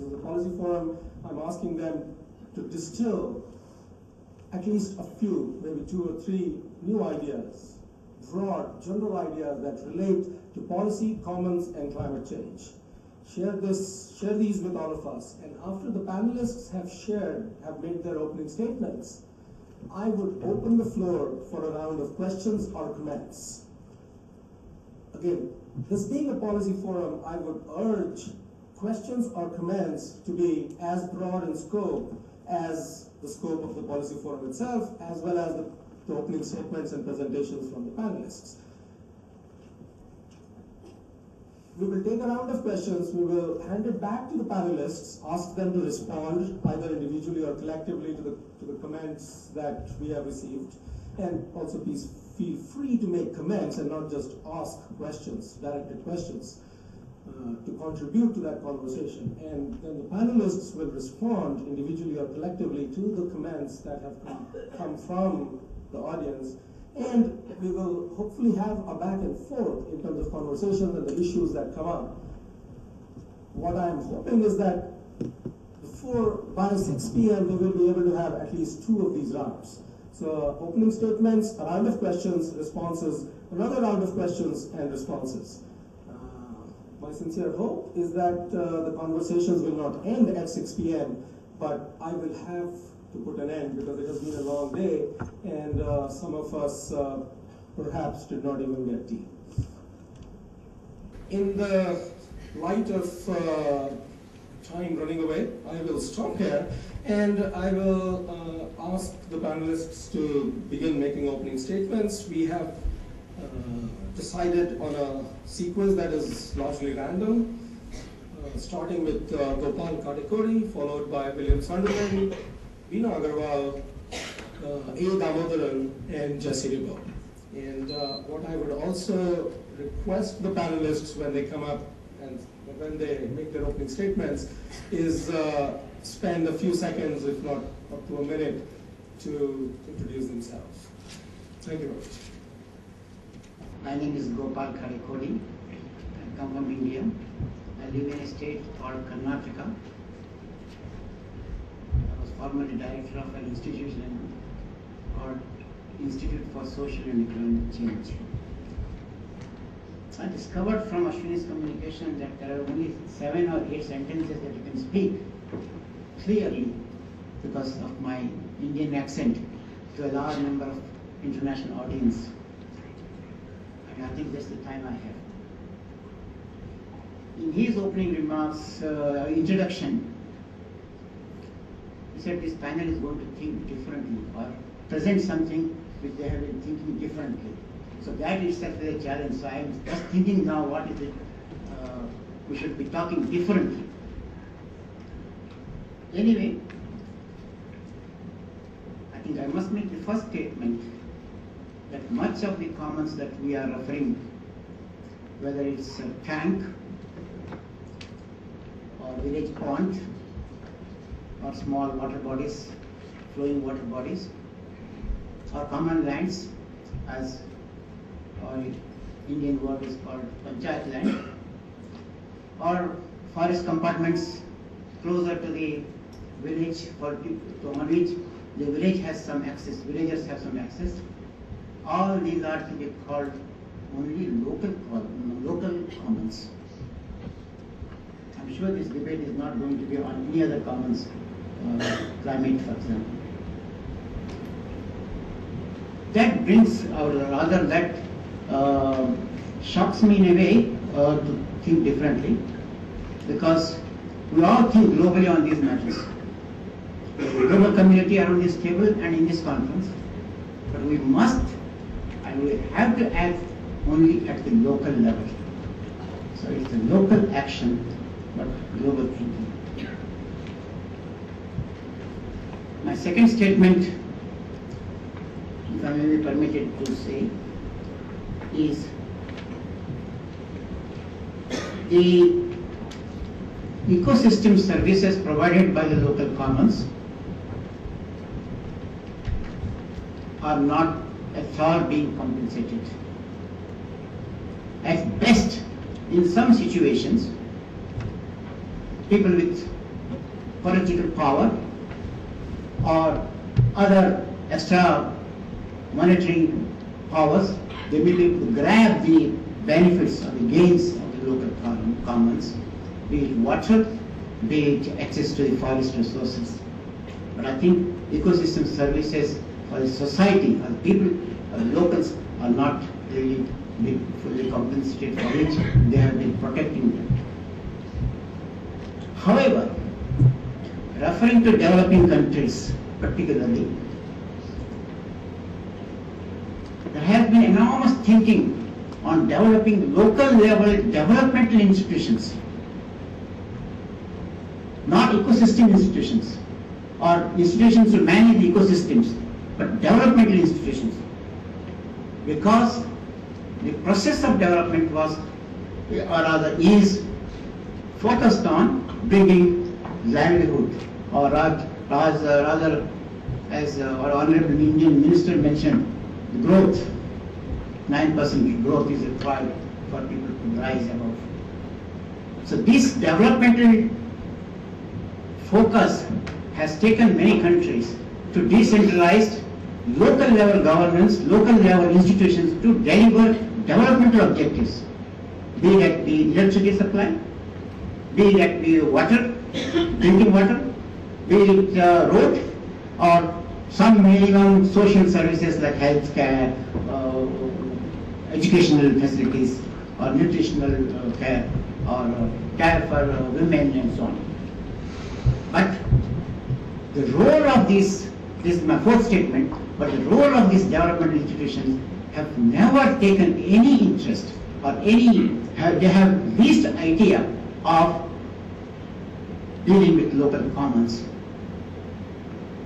In the policy forum, I'm asking them to distill at least a few, maybe 2 or 3 new ideas, broad, general ideas that relate to policy, commons, and climate change. Share these with all of us. And after the panelists have made their opening statements, I would open the floor for a round of questions or comments. Again, this being a policy forum, I would urge questions or comments to be as broad in scope as the scope of the policy forum itself, as well as the opening statements and presentations from the panelists. We will take a round of questions. We will hand it back to the panelists, ask them to respond either individually or collectively to the comments that we have received. And also please feel free to make comments and not just ask questions, directed questions, to contribute to that conversation. And then the panelists will respond individually or collectively to the comments that have come from the audience. And we will hopefully have a back and forth in terms of conversation and the issues that come up. What I'm hoping is that by 6 p.m. we will be able to have at least 2 of these rounds. So opening statements, a round of questions, responses, another round of questions and responses. My sincere hope is that the conversations will not end at 6 p.m., but I will have to put an end because it has been a long day and some of us perhaps did not even get tea. In the light of time running away, I will stop here and I will ask the panelists to begin making opening statements. We have decided on a sequence that is largely random, starting with Gopal Kadekori, followed by William Sunderland, Veena Agarwal, A. Damodaran, and Jesse Ribot. And what I would also request the panelists when they come up and when they make their opening statements is spend a few seconds, if not up to a minute, to introduce themselves. Thank you very much. My name is Gopal Kadekori. I come from India. I live in a state called Karnataka. I was formerly director of an institution called Institute for Social and Economic Change. I discovered from Ashwini's communication that there are only 7 or 8 sentences that you can speak clearly because of my Indian accent to a large number of international audience. And I think that's the time I have. In his opening remarks, introduction, he said this panel is going to think differently or present something which they have been thinking differently. So that itself is a challenge. So I am just thinking now what is it we should be talking differently. Anyway, I think I must make the first statement that much of the commons that we are referring, whether it's a tank or village pond or small water bodies, flowing water bodies, or common lands, as our Indian word is called panchayat land, or forest compartments closer to the village or on which the village has some access, villagers have some access. All these are to be called only local commons. I'm sure this debate is not going to be on any other commons, climate for example. That brings, or rather that shocks me in a way to think differently, because we all think globally on these matters. The global community around this table and in this conference, but we must and we have to act only at the local level. So it's a local action, but global thinking. My second statement, if I may be permitted to say, is the ecosystem services provided by the local commons are not at all being compensated. At best, in some situations, people with political power or other extra monetary powers, they may be able to grab the benefits or the gains of the local commons, be it water, be it access to the forest resources. But I think ecosystem services for the society, for the people, locals are not really being fully compensated for which they have been protecting them. However, referring to developing countries particularly, there has been enormous thinking on developing local level developmental institutions, not ecosystem institutions or institutions to manage the ecosystems, but developmental institutions. Because the process of development was, or rather is, focused on bringing livelihood, or rather, as our Honorable Indian Minister mentioned, the growth, 9% growth is required for people to rise above. So this developmental focus has taken many countries to decentralized local level governance, local level institutions to deliver developmental objectives, be that the electricity supply, be that the water, drinking water, be it road, or some minimum social services like health care, educational facilities, or nutritional care, or care for women and so on. But the role of this is my fourth statement, but the role of these development institutions have never taken any interest or they have least idea of dealing with local commons.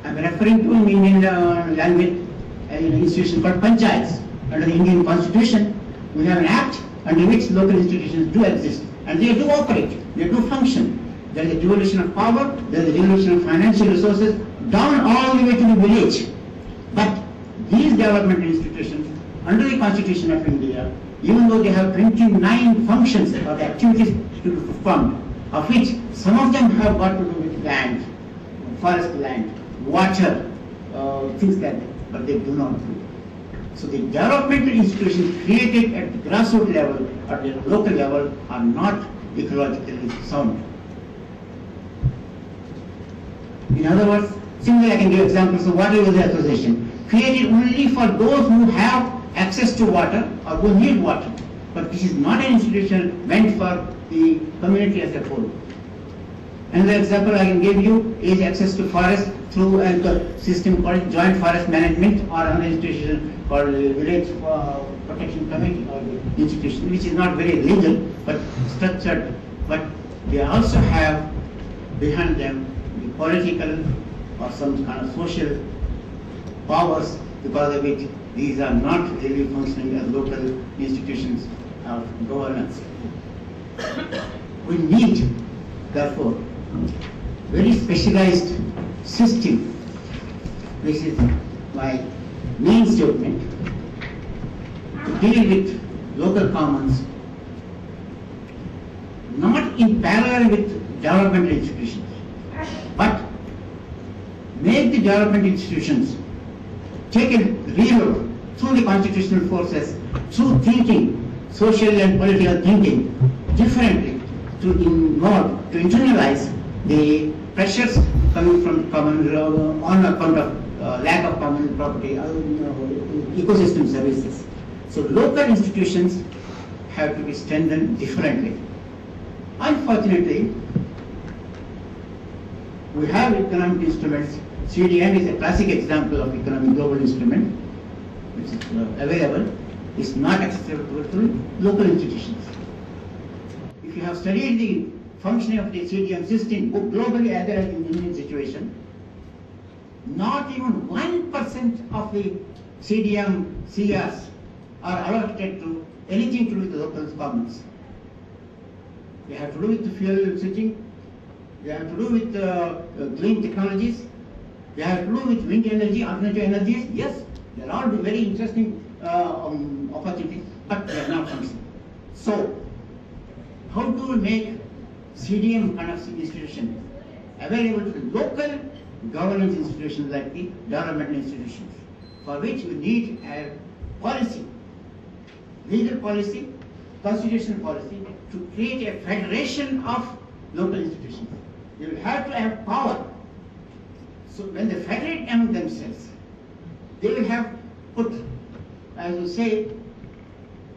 I am referring to in Indian language an institution called panchayats. Under the Indian Constitution, we have an act under which local institutions do exist, and they do operate, they do function. There is a devolution of power, there is a devolution of financial resources, down all the way to the village. But these development institutions, under the Constitution of India, even though they have 29 functions or the activities to be performed, of which some of them have got to do with land, forest land, water, things like that, but they do not do. So the developmental institutions created at the grassroots level or the local level are not ecologically sound. In other words, similarly I can give examples of water user association, created only for those who have access to water or who need water. But this is not an institution meant for the community as a whole. Another example I can give you is access to forest through a system called Joint Forest Management, or another institution called Village Protection Committee, or the institution, which is not very legal but structured. But they also have behind them the political or some kind of social powers, because of which these are not really functioning as local institutions of governance. We need, therefore, very specialized system. This is my main statement, to deal with local commons, not in parallel with development institutions, but make the development institutions take a real through the constitutional forces, through thinking, social and political thinking differently, to internalize the pressures coming from common on account of lack of common property, ecosystem services. So local institutions have to be strengthened differently. Unfortunately, we have economic instruments. CDM is a classic example of economic global instrument, which is available. It's not accessible to local institutions. If you have studied the functioning of the CDM system globally as well as in Indian situation, not even 1% of the CDM CRs are allocated to anything to do with the local commons. They have to do with the fuel switching, they have to do with green technologies, they have to do with wind energy, alternative energies. Yes, they are all very interesting opportunities, but they are not functioning. So, how do we make CDM kind of institution available to the local governance institutions like the developmental institutions, for which you need a policy, legal policy, constitutional policy, to create a federation of local institutions. They will have to have power. So when they federate among themselves, they will have put, as you say,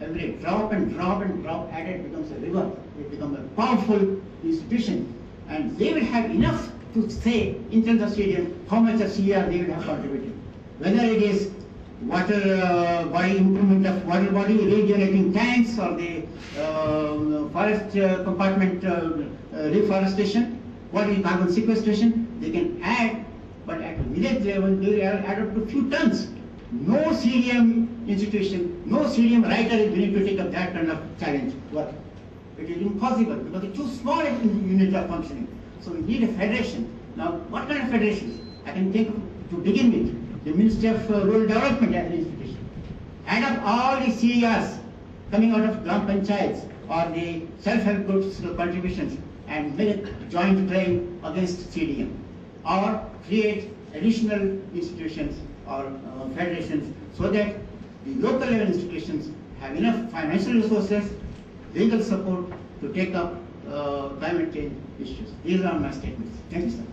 every drop and drop and drop added becomes a river. It becomes a powerful institution, and they will have enough to say in terms of stadium how much of CR they will have contributed. Whether it is water body improvement of water body, regenerating tanks, or the forest compartment reforestation, what is carbon sequestration, they can add, but at village level they will add up to a few tons. No CDM institution, no CDM writer is willing to take up that kind of challenge work. It is impossible because it's too small a unit of functioning. So we need a federation. Now, what kind of federation? I can think to begin with the Ministry of Rural Development as an institution. Add up all the CERs coming out of Gram Panchayats or the self-help groups contributions and make a joint claim against CDM, or create additional institutions or federations so that the local level institutions have enough financial resources, legal support to take up climate change issues. These are my statements. Thank you, sir.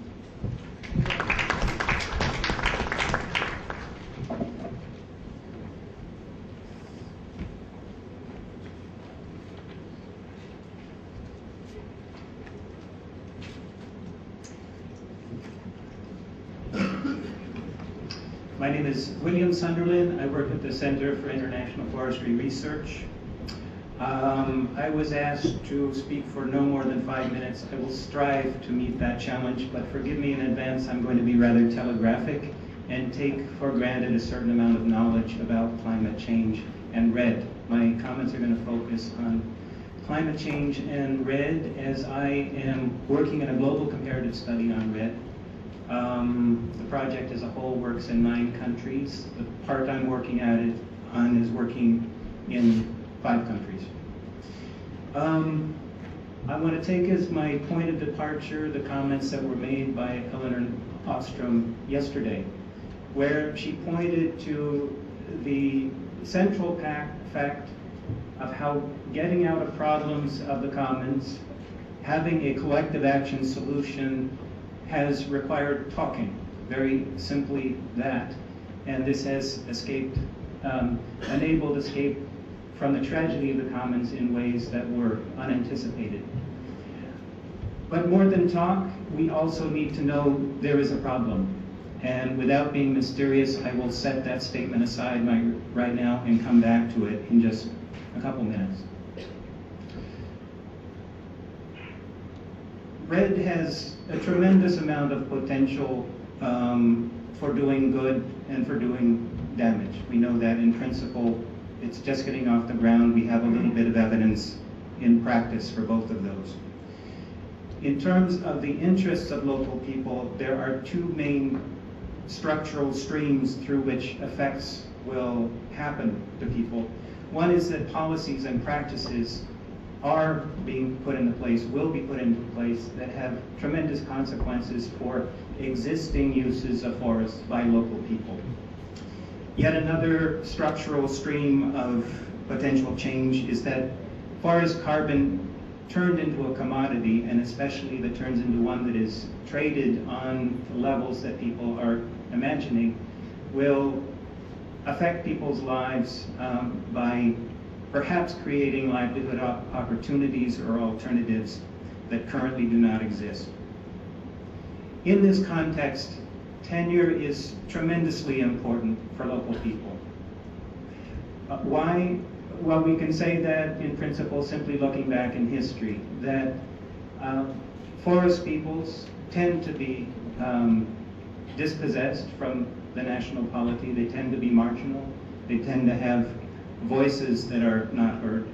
My name is William Sunderland. I work at the Center for International Forestry Research. I was asked to speak for no more than 5 minutes. I will strive to meet that challenge, but forgive me in advance, I'm going to be rather telegraphic and take for granted a certain amount of knowledge about climate change and REDD. My comments are going to focus on climate change and REDD, as I am working in a global comparative study on REDD. The project as a whole works in 9 countries. The part I'm working on is working in 5 countries. I want to take as my point of departure the comments that were made by Eleanor Ostrom yesterday, where she pointed to the central fact of how getting out of problems of the commons, having a collective action solution, has required talking, very simply that. And this has enabled escape from the tragedy of the commons in ways that were unanticipated. But more than talk, we also need to know there is a problem. And without being mysterious, I will set that statement aside right now and come back to it in just a couple minutes. REDD has a tremendous amount of potential for doing good and for doing damage. We know that in principle. It's just getting off the ground. We have a little bit of evidence in practice for both of those. In terms of the interests of local people, there are 2 main structural streams through which effects will happen to people. One is that policies and practices are being put into place, will be put into place, that have tremendous consequences for existing uses of forests by local people. Yet another structural stream of potential change is that forest carbon turned into a commodity, and especially that turns into one that is traded on levels that people are imagining, will affect people's lives by perhaps creating livelihood opportunities or alternatives that currently do not exist. In this context, tenure is tremendously important for local people. Why? Well, we can say that in principle, simply looking back in history, that forest peoples tend to be dispossessed from the national polity. They tend to be marginal. They tend to have voices that are not heard.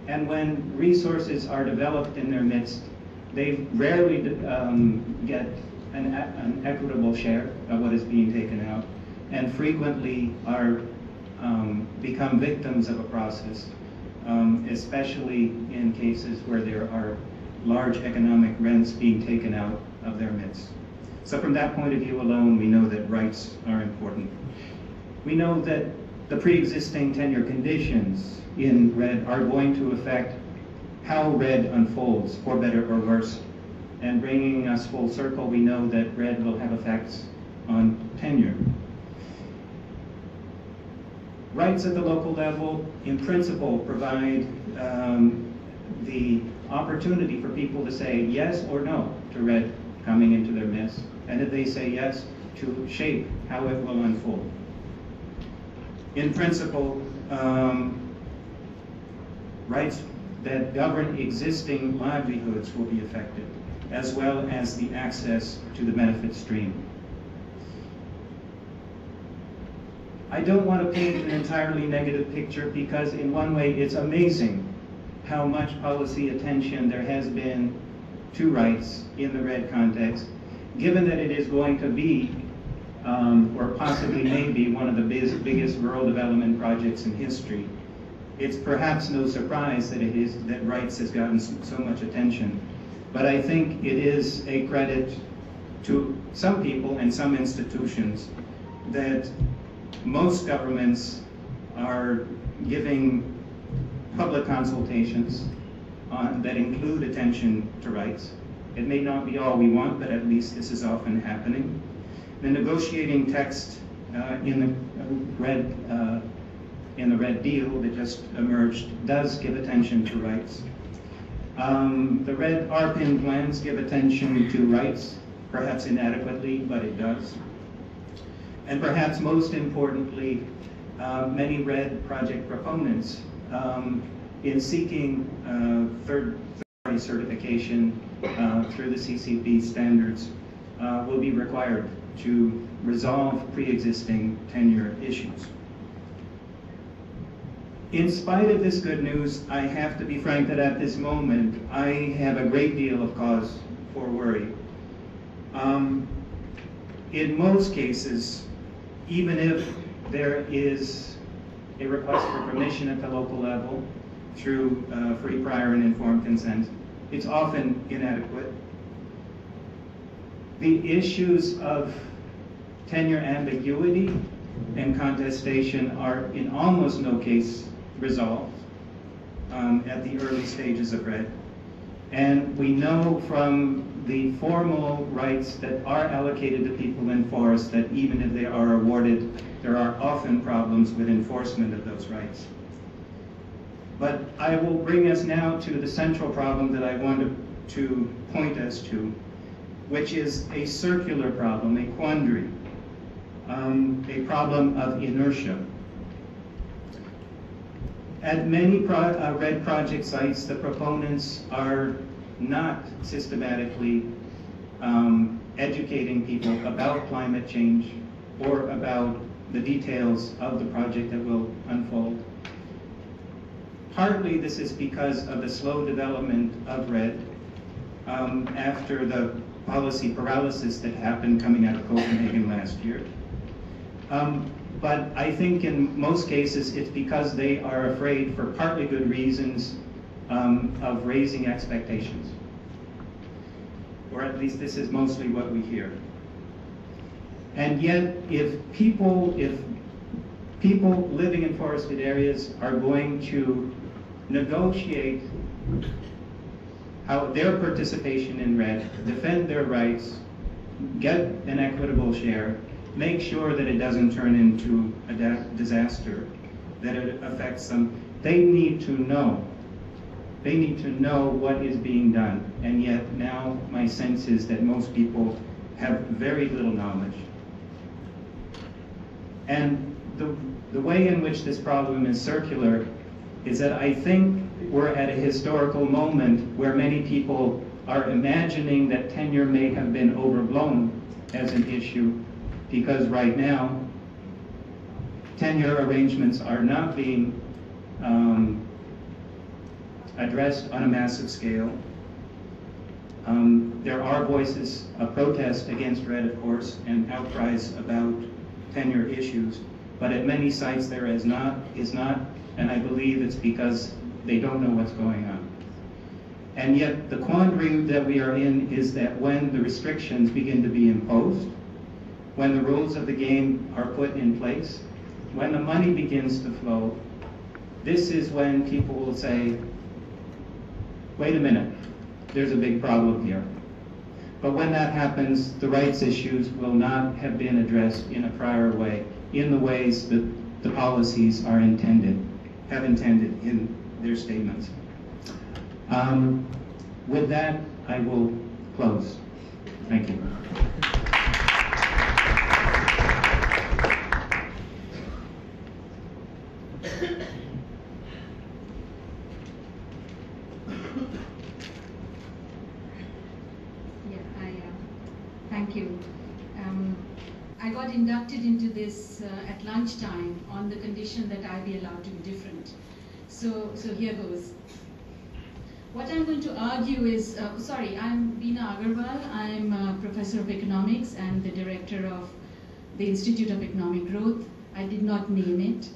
And when resources are developed in their midst, they rarely get an equitable share of what is being taken out, and frequently are become victims of a process, especially in cases where there are large economic rents being taken out of their midst. So from that point of view alone, we know that rights are important. We know that the pre-existing tenure conditions in RED are going to affect how RED unfolds, for better or worse. And bringing us full circle, we know that RED will have effects on tenure. Rights at the local level, in principle, provide the opportunity for people to say yes or no to RED coming into their midst, and if they say yes, to shape how it will unfold. In principle, rights that govern existing livelihoods will be affected, as well as the access to the benefit stream. I don't want to paint an entirely negative picture because in one way it's amazing how much policy attention there has been to rights in the RED context, given that it is going to be, or possibly may be, one of the biggest rural development projects in history. It's perhaps no surprise that rights has gotten so much attention, but I think it is a credit to some people and some institutions that most governments are giving public consultations that include attention to rights. It may not be all we want, but at least this is often happening. The negotiating text in the RED deal that just emerged does give attention to rights. The RED RPIN plans give attention to rights, perhaps inadequately, but it does. And perhaps most importantly, many RED project proponents, in seeking third-party certification through the CCP standards, will be required to resolve pre-existing tenure issues. In spite of this good news, I have to be frank that at this moment, I have a great deal of cause for worry. In most cases, even if there is a request for permission at the local level through free, prior, and informed consent, it's often inadequate. The issues of tenure ambiguity and contestation are in almost no case resolved at the early stages of RED. And we know from the formal rights that are allocated to people in forest that even if they are awarded, there are often problems with enforcement of those rights. But I will bring us now to the central problem that I wanted to point us to, which is a circular problem, a quandary, a problem of inertia. At many RED project sites, the proponents are not systematically educating people about climate change or about the details of the project that will unfold. Partly this is because of the slow development of RED after the policy paralysis that happened coming out of Copenhagen last year. But I think in most cases it's because they are afraid, for partly good reasons, of raising expectations. Or at least this is mostly what we hear. And yet, if people living in forested areas are going to negotiate how their participation in RED, defend their rights, get an equitable share, make sure that it doesn't turn into a disaster, that it affects them, they need to know. They need to know what is being done. And yet now my sense is that most people have very little knowledge. And the way in which this problem is circular is that I think we're at a historical moment where many people are imagining that tenure may have been overblown as an issue, because right now tenure arrangements are not being addressed on a massive scale. There are voices of protest against RED, of course, and outcries about tenure issues, but at many sites there is not, and I believe it's because they don't know what's going on. And yet the quandary that we are in is that when the restrictions begin to be imposed, when the rules of the game are put in place, when the money begins to flow, this is when people will say, wait a minute, there's a big problem here. But when that happens, the rights issues will not have been addressed in a prior way, in the ways that the policies are have intended in their statements. With that, I will close. Thank you. Thank you. I got inducted into this at lunchtime on the condition that I be allowed to be different. So here goes. What I'm going to argue is, I'm Beena Agarwal. I'm a professor of economics and the director of the Institute of Economic Growth. I did not name it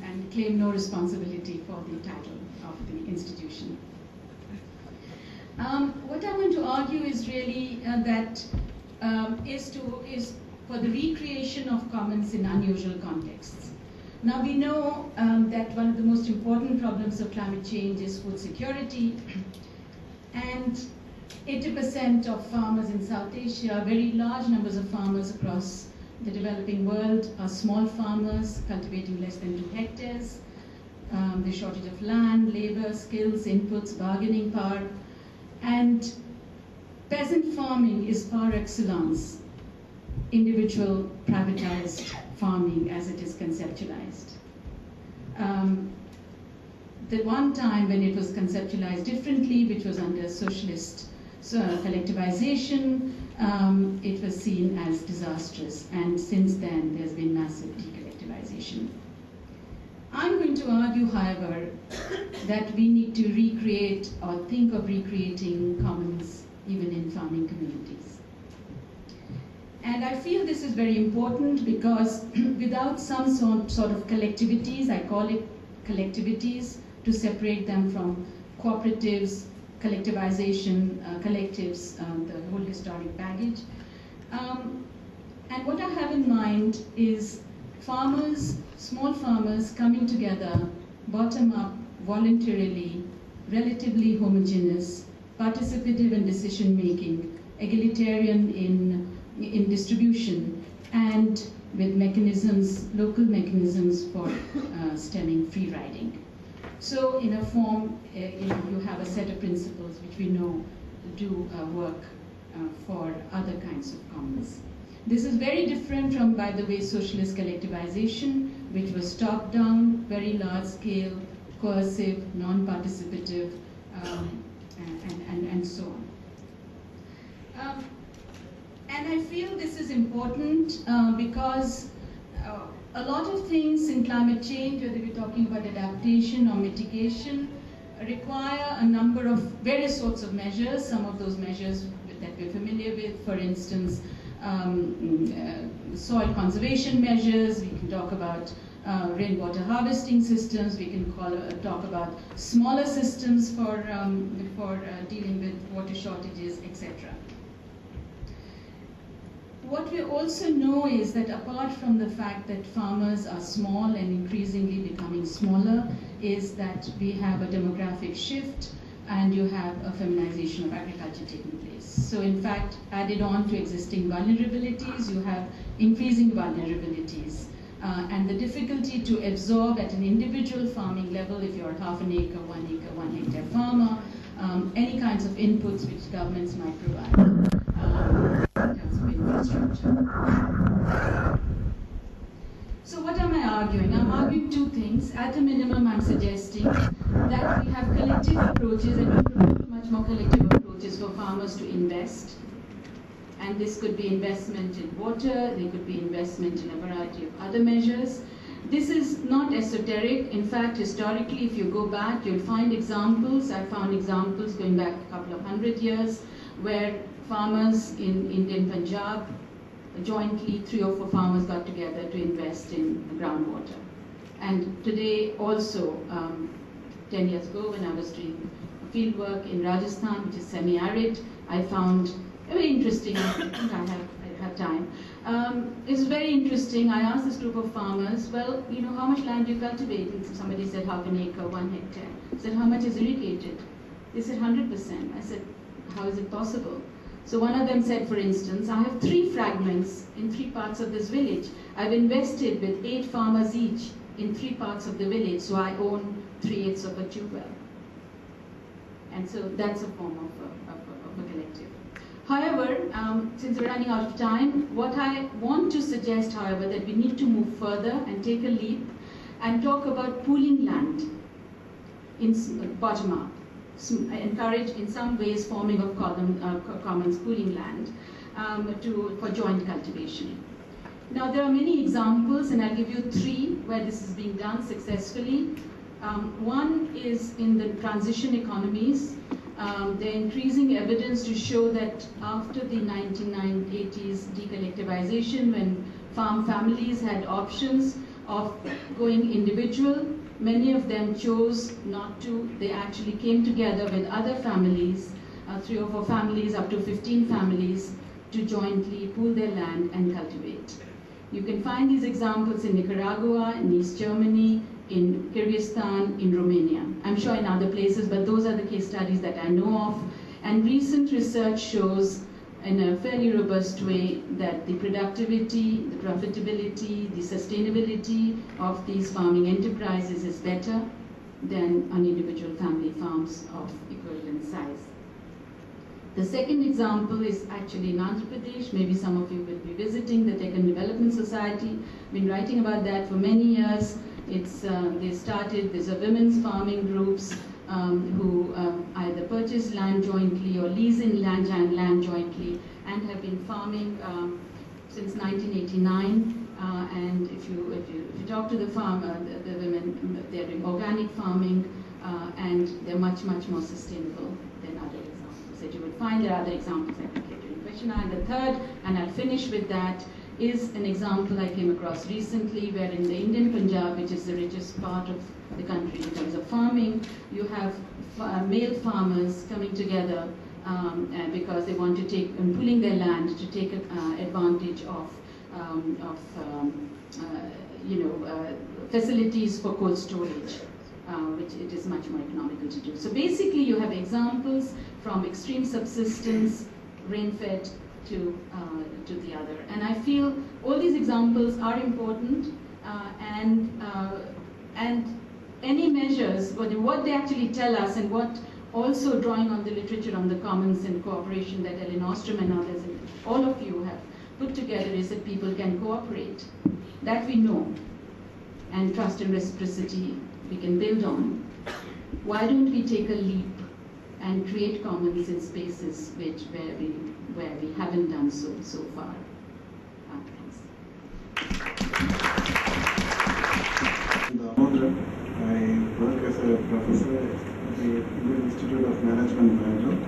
and claim no responsibility for the title of the institution. What I'm going to argue is really is for the recreation of commons in unusual contexts. Now we know that one of the most important problems of climate change is food security, and 80% of farmers in South Asia, very large numbers of farmers across the developing world, are small farmers cultivating less than 2 hectares. The shortage of land, labor, skills, inputs, bargaining power, and peasant farming is par excellence individual privatized farming as it is conceptualized. The one time when it was conceptualized differently, which was under socialist collectivization, it was seen as disastrous, and since then there's been massive decollectivization. I'm going to argue, however, that we need to recreate or think of recreating commons even in farming communities. And I feel this is very important because without some sort of collectivities, I call it collectivities to separate them from cooperatives, collectivization, collectives, the whole historic baggage. And what I have in mind is farmers, small farmers coming together, bottom up, voluntarily, relatively homogeneous, participative in decision making, egalitarian in distribution, and with mechanisms, local mechanisms for stemming free riding. So in a form, you have a set of principles which we know do work for other kinds of commons. This is very different from, by the way, socialist collectivization, which was top-down, very large-scale, coercive, non-participative, and so on. And I feel this is important because a lot of things in climate change, whether we're talking about adaptation or mitigation, require a number of various sorts of measures. Some of those measures that we're familiar with, for instance, soil conservation measures. We can talk about rainwater harvesting systems. We can talk about smaller systems for dealing with water shortages, etc. What we also know is that apart from the fact that farmers are small and increasingly becoming smaller, is that we have a demographic shift and you have a feminization of agriculture taking place. So in fact, added on to existing vulnerabilities, you have increasing vulnerabilities. And the difficulty to absorb at an individual farming level, if you're half an acre, 1 acre, 1 hectare farmer, any kinds of inputs which governments might provide in terms of infrastructure. So what am I arguing? I'm arguing two things. At a minimum, I'm suggesting that we have collective approaches, and we propose much more collective approaches for farmers to invest. And this could be investment in water, there could be investment in a variety of other measures. This is not esoteric. In fact, historically, if you go back, you'll find examples. I found examples going back a couple of 100 years where farmers in Indian Punjab, jointly 3 or 4 farmers got together to invest in groundwater. And today also, 10 years ago when I was doing field work in Rajasthan, which is semi-arid, I found very interesting. I think I have time. It's very interesting. I asked this group of farmers, well, you know, how much land do you cultivate? And somebody said half an acre, 1 hectare. I said, how much is irrigated? They said 100%. I said, how is it possible? So one of them said, for instance, I have 3 fragments in 3 parts of this village. I've invested with 8 farmers each in 3 parts of the village, so I own 3/8 of a tube well. And so that's a form of a collective. However, since we're running out of time, what I want to suggest, however, that we need to move further and take a leap and talk about pooling land in bottom up. Encourage in some ways forming of commons pooling land for joint cultivation. Now there are many examples, and I'll give you 3 where this is being done successfully. One is in the transition economies. There are increasing evidence to show that after the 1980s decollectivization, when farm families had options of going individual, many of them chose not to. They actually came together with other families, 3 or 4 families, up to 15 families, to jointly pool their land and cultivate. You can find these examples in Nicaragua, in East Germany, in Kyrgyzstan, in Romania. I'm sure in other places, but those are the case studies that I know of. And recent research shows in a fairly robust way that the productivity, the profitability, the sustainability of these farming enterprises is better than on individual family farms of equivalent size. The second example is actually in Andhra Pradesh. Maybe some of you will be visiting the Deccan Development Society. Been writing about that for many years. There's a women's farming groups who either purchase land jointly or lease in land jointly, and have been farming since 1989. And if you talk to the women, they're doing organic farming, and they're much more sustainable than other examples that you would find. There are other examples I can get to in question. And the third, and I'll finish with that, is an example I came across recently, where in the Indian Punjab, which is the richest part of the country in terms of farming, you have male farmers coming together because they want to take, pooling their land to take advantage of facilities for cold storage, which it is much more economical to do. So basically you have examples from extreme subsistence, rain-fed, to the other. And I feel all these examples are important, and any measures, what they actually tell us, and what also drawing on the literature on the commons and cooperation that Ellen Ostrom and others, and all of you have put together, is that people can cooperate. That we know. And trust and reciprocity we can build on. Why don't we take a leap and create commons in spaces where we haven't done so far? Thanks. I work as a professor at the Indian Institute of Management, Bangalore.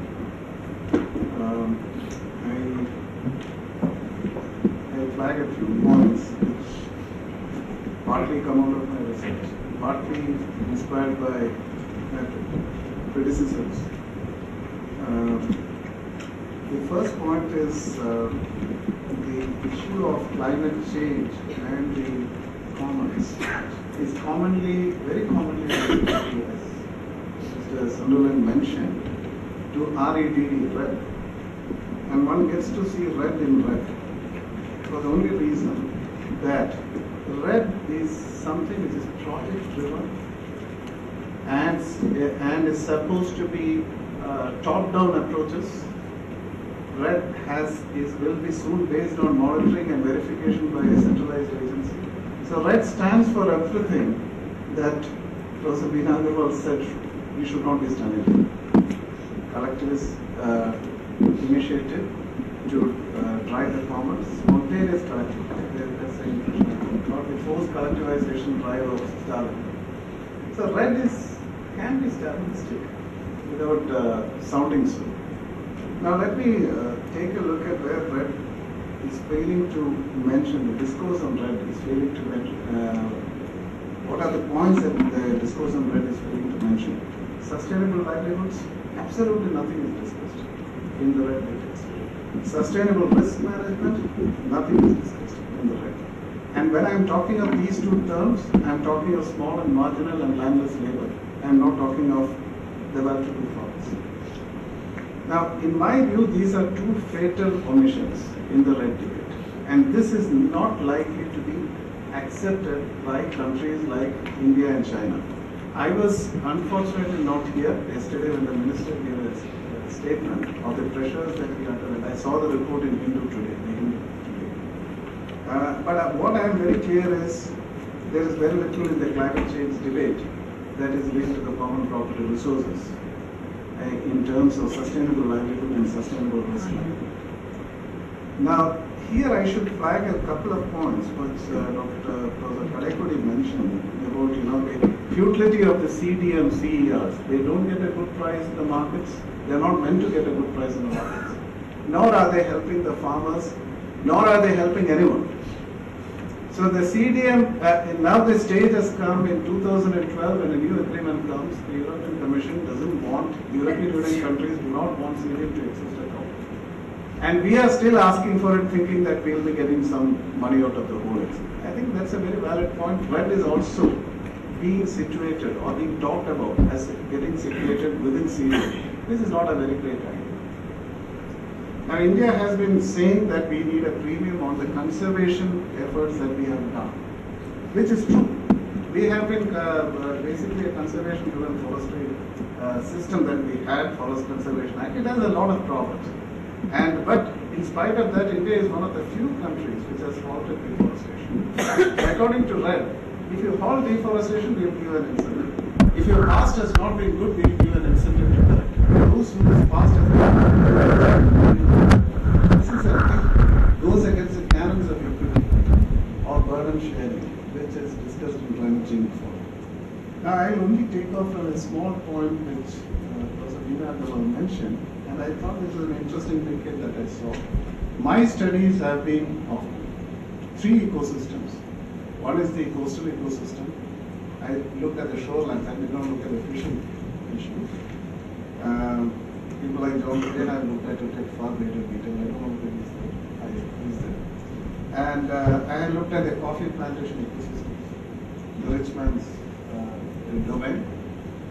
I flag a few points which partly come out of my research, partly inspired by criticisms. The first point is the issue of climate change and the commons is very commonly related to, as Mr. Sunderland mentioned, to REDD, red. And one gets to see red in red for the only reason that red is something which is project driven and is supposed to be top-down approaches. Red will be soon based on monitoring and verification by a centralized agency. So red stands for everything that Professor Biennial said we should not be standing for. Collectivist initiative to drive the commons, spontaneous collectivity, that's the impression, not the forced collectivization drive of Stalin. So red can be Stalinistic without sounding so. Now let me take a look at where red is failing to mention, the discourse on red is failing to mention, what are the points that the discourse on red is failing to mention. Sustainable livelihoods, absolutely nothing is discussed in the red details. Sustainable risk management, nothing is discussed in the red. And when I am talking of these two terms, I am talking of small and marginal and landless labor. I am not talking of the well-to-do farmers. Now, in my view, these are two fatal omissions in the red debate. And this is not likely to be accepted by countries like India and China. I was unfortunately not here yesterday when the minister gave a statement of the pressures that we are under. And I saw the report in Hindu today. But what I am very clear is there is very little in the climate change debate that is linked to the common property resources in terms of sustainable livelihood and sustainable risk management. Now, here I should flag a couple of points which Dr. Kadekudi mentioned about the futility of the CDM CERs. They don't get a good price in the markets. They're not meant to get a good price in the markets. Nor are they helping the farmers, nor are they helping anyone. So the CDM, now the stage has come in 2012 when a new agreement comes. The European Commission doesn't want, European Union countries do not want CDM to exist at all. And we are still asking for it, thinking that we will be getting some money out of the whole exit. I think that's a very valid point. RED is also being situated or being talked about as getting situated within CDM. This is not a very great idea. Now, India has been saying that we need a premium on the conservation efforts that we have done, which is true. We have been basically a conservation-driven forestry system that we had, Forest Conservation Act. It has a lot of problems. But in spite of that, India is one of the few countries which has halted deforestation. According to RED, if you halt deforestation, we will give an incentive. If your past has not been good, we will give an incentive to correct. Those whose past has been good, this is a thing goes against the canons of equity or burden sharing, which is discussed in climate change before. Now, I will only take off from a small point which Professor Biennial mentioned, and I thought this was an interesting ticket that I saw. My studies have been of three ecosystems. One is the coastal ecosystem. I looked at the shorelines. I did not look at the fishing issue. People like John Payne have looked at it at far greater detail. I don't know what it is there. I is there. And I had looked at the coffee plantation ecosystem, the rich man's domain,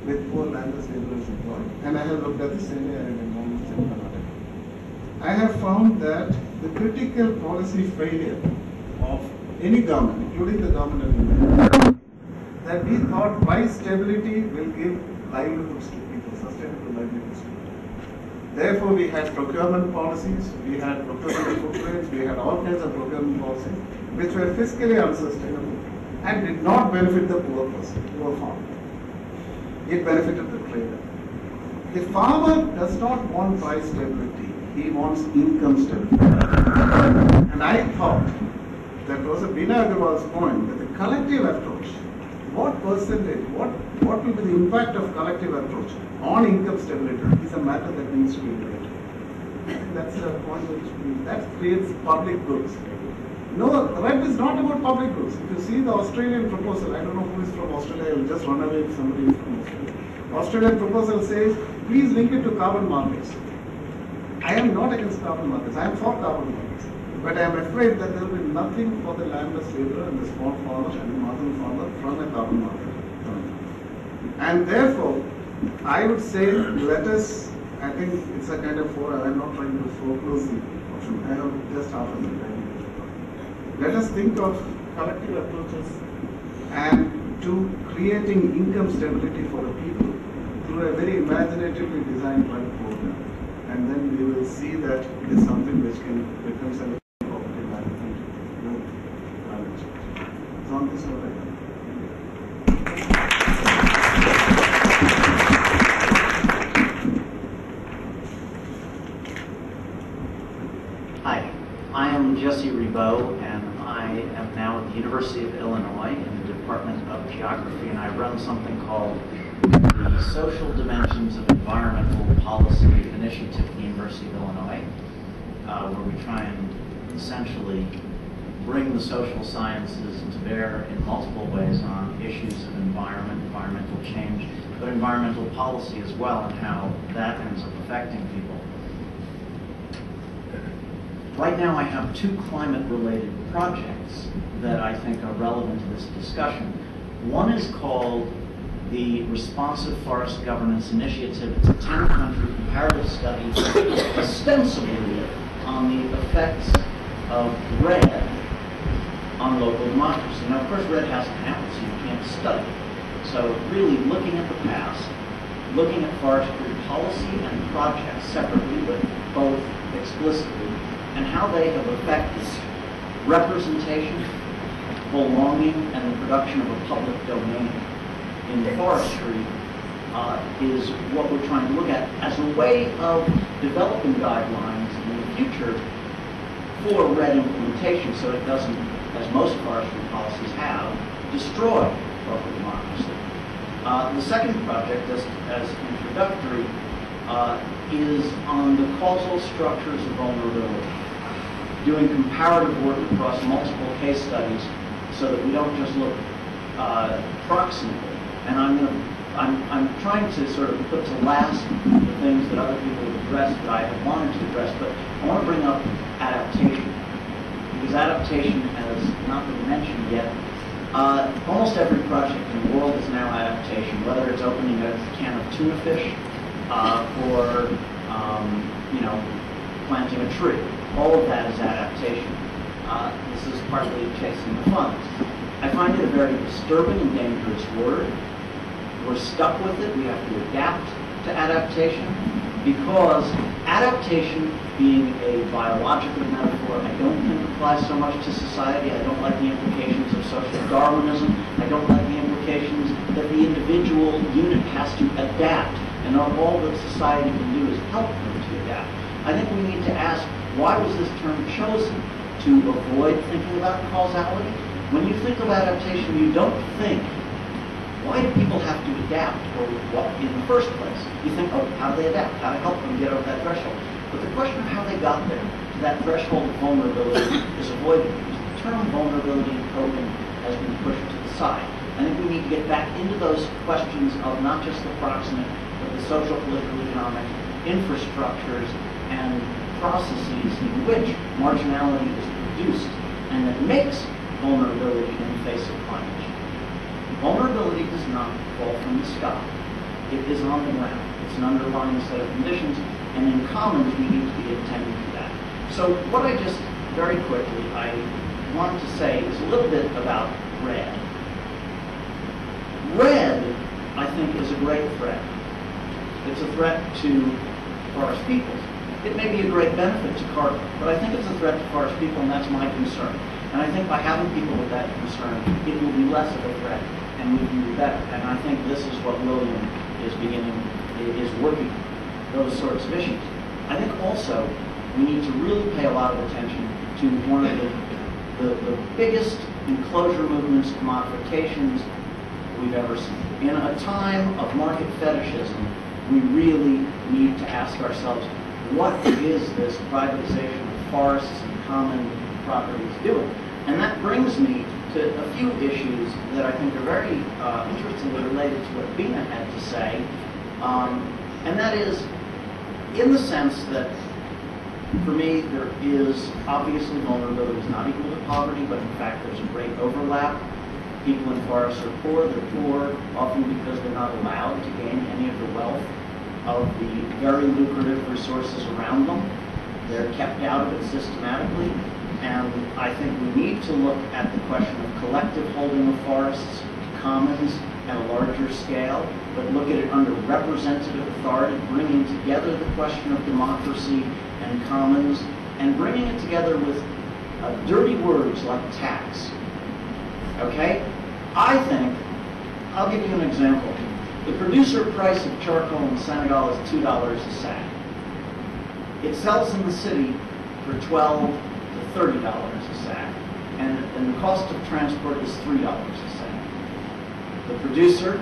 with poor landless laborers employed. And I have looked at the semi-arid environments in Karnataka. I have found that the critical policy failure of any government, including the government of India, that we thought price stability will give livelihoods to people, sustainable livelihoods to people. Therefore, we had procurement policies, we had procurement footprints, we had all kinds of procurement policies which were fiscally unsustainable and did not benefit the poor person, poor farmer. It benefited the trader. The farmer does not want price stability, he wants income stability. And I thought that Professor Biennial's point that the collective approach, what percentage, what will be the impact of collective approach on income stability is a matter that needs to be debated. That's a point that creates public goods. No, RED is not about public goods. If you see the Australian proposal, I don't know who is from Australia, I will just run away if somebody is from Australia. Australian proposal says, please link it to carbon markets. I am not against carbon markets, I am for carbon markets. But I am afraid that there will be nothing for the landless laborer and the small farmer and the marginal farmer from a carbon market. And therefore, I would say, let us, I think it's a kind of forum, I am not trying to foreclose the option, I have just half a minute. Let us think of collective approaches and to creating income stability for the people through a very imaginatively designed RED program. And then we will see that it is something which can reconcile property management with climate change. So on this note, Hi, I am Jesse Ribot, and I am now at the University of Illinois in the Department of Geography, and I run something called the Social Dimensions of Environmental Policy Initiative at the University of Illinois, where we try and essentially bring the social sciences to bear in multiple ways on issues of environment, environmental change, but environmental policy as well, and how that ends up affecting people. Right now I have 2 climate-related projects that I think are relevant to this discussion. One is called the Responsive Forest Governance Initiative. It's a 10-country comparative study ostensibly on the effects of REDD on local democracy. Now, of course, REDD hasn't happened, so you can't study it. So really looking at the past, looking at forestry policy and projects separately, but both explicitly, and how they have affected representation, belonging, and the production of a public domain in forestry is what we're trying to look at as a way of developing guidelines in the future for REDD implementation, so it doesn't, as most forestry policies have, destroy local democracy. The second project, as introductory, is on the causal structures of vulnerability, doing comparative work across multiple case studies so that we don't just look proximately. And I'm trying to sort of put to last the things that other people have addressed that I have wanted to address, but I want to bring up adaptation, because adaptation has not been mentioned yet. Almost every project in the world is now adaptation, whether it's opening a can of tuna fish or planting a tree. All of that is adaptation. This is partly chasing the funds. I find it a very disturbing and dangerous word. We're stuck with it. We have to adapt to adaptation, because adaptation, being a biological metaphor, I don't think applies so much to society. I don't like the implications of social Darwinism. I don't like the implications that the individual unit has to adapt, and all that society can do is help them to adapt. I think we need to ask, why was this term chosen? To avoid thinking about causality? When you think of adaptation, you don't think, why do people have to adapt, or what in the first place? You think, oh, how do they adapt? How to help them get over that threshold? But the question of how they got there, to that threshold of vulnerability, is avoided. The term vulnerability and coping has been pushed to the side. I think we need to get back into those questions of not just the proximate, but the social, political, economic infrastructures and processes in which marginality is produced and that makes vulnerability in the face of climate change. Vulnerability does not fall from the sky. It is on the ground. It's an underlying set of conditions, and in commons we need to be attending to that. So what I just, very quickly, I want to say is a little bit about REDD. REDD, I think, is a great threat. It's a threat to forest peoples. It may be a great benefit to carbon, but I think it's a threat to forest people, and that's my concern. And I think by having people with that concern, it will be less of a threat, and we can do better. And I think this is what William is working on, those sorts of issues. I think also we need to really pay a lot of attention to one of the biggest enclosure movements, commodifications we've ever seen. In a time of market fetishism, we really need to ask ourselves, what is this privatization of forests and common properties doing? And that brings me to a few issues that I think are very interestingly related to what Bina had to say. And that is, in the sense that, for me, there is obviously vulnerability is not equal to poverty, but in fact there's a great overlap. People in forests are poor. They're poor often because they're not allowed to gain any of the wealth of the very lucrative resources around them. They're kept out of it systematically. And I think we need to look at the question of collective holding of forests, commons at a larger scale, but look at it under representative authority, bringing together the question of democracy and commons, and bringing it together with dirty words like tax. Okay? I think, I'll give you an example. The producer price of charcoal in Senegal is $2 a sack. It sells in the city for $12 to $30 a sack, and the cost of transport is $3 a sack. The producer,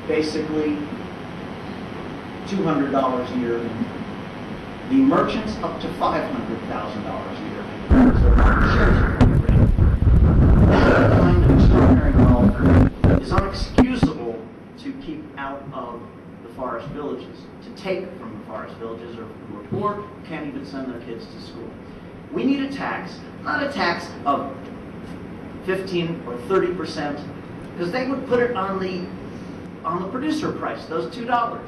basically $200 a year of income. The merchants up to $500,000 a year of income. So shares are great. That kind of extraordinary wealth is unexcusable to keep out of the forest villages, to take from the forest villages, or who are poor, can't even send their kids to school. We need a tax, not a tax of 15 or 30%, because they would put it on the producer price, those $2.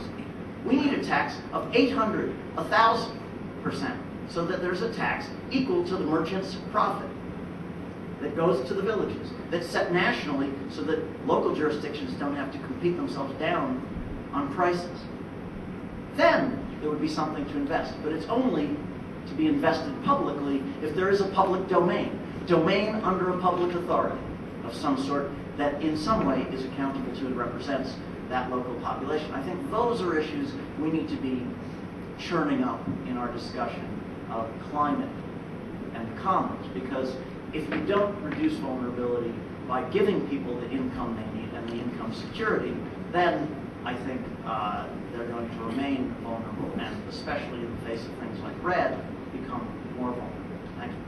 We need a tax of 800, 1,000%, so that there's a tax equal to the merchant's profit that goes to the villages, that's set nationally so that local jurisdictions don't have to compete themselves down on prices. Then there would be something to invest, but it's only to be invested publicly if there is a public domain under a public authority of some sort that in some way is accountable to and represents that local population. I think those are issues we need to be churning up in our discussion of climate and commons, because if you don't reduce vulnerability by giving people the income they need and the income security, then I think they're going to remain vulnerable, and especially in the face of things like red, become more vulnerable. Thank you.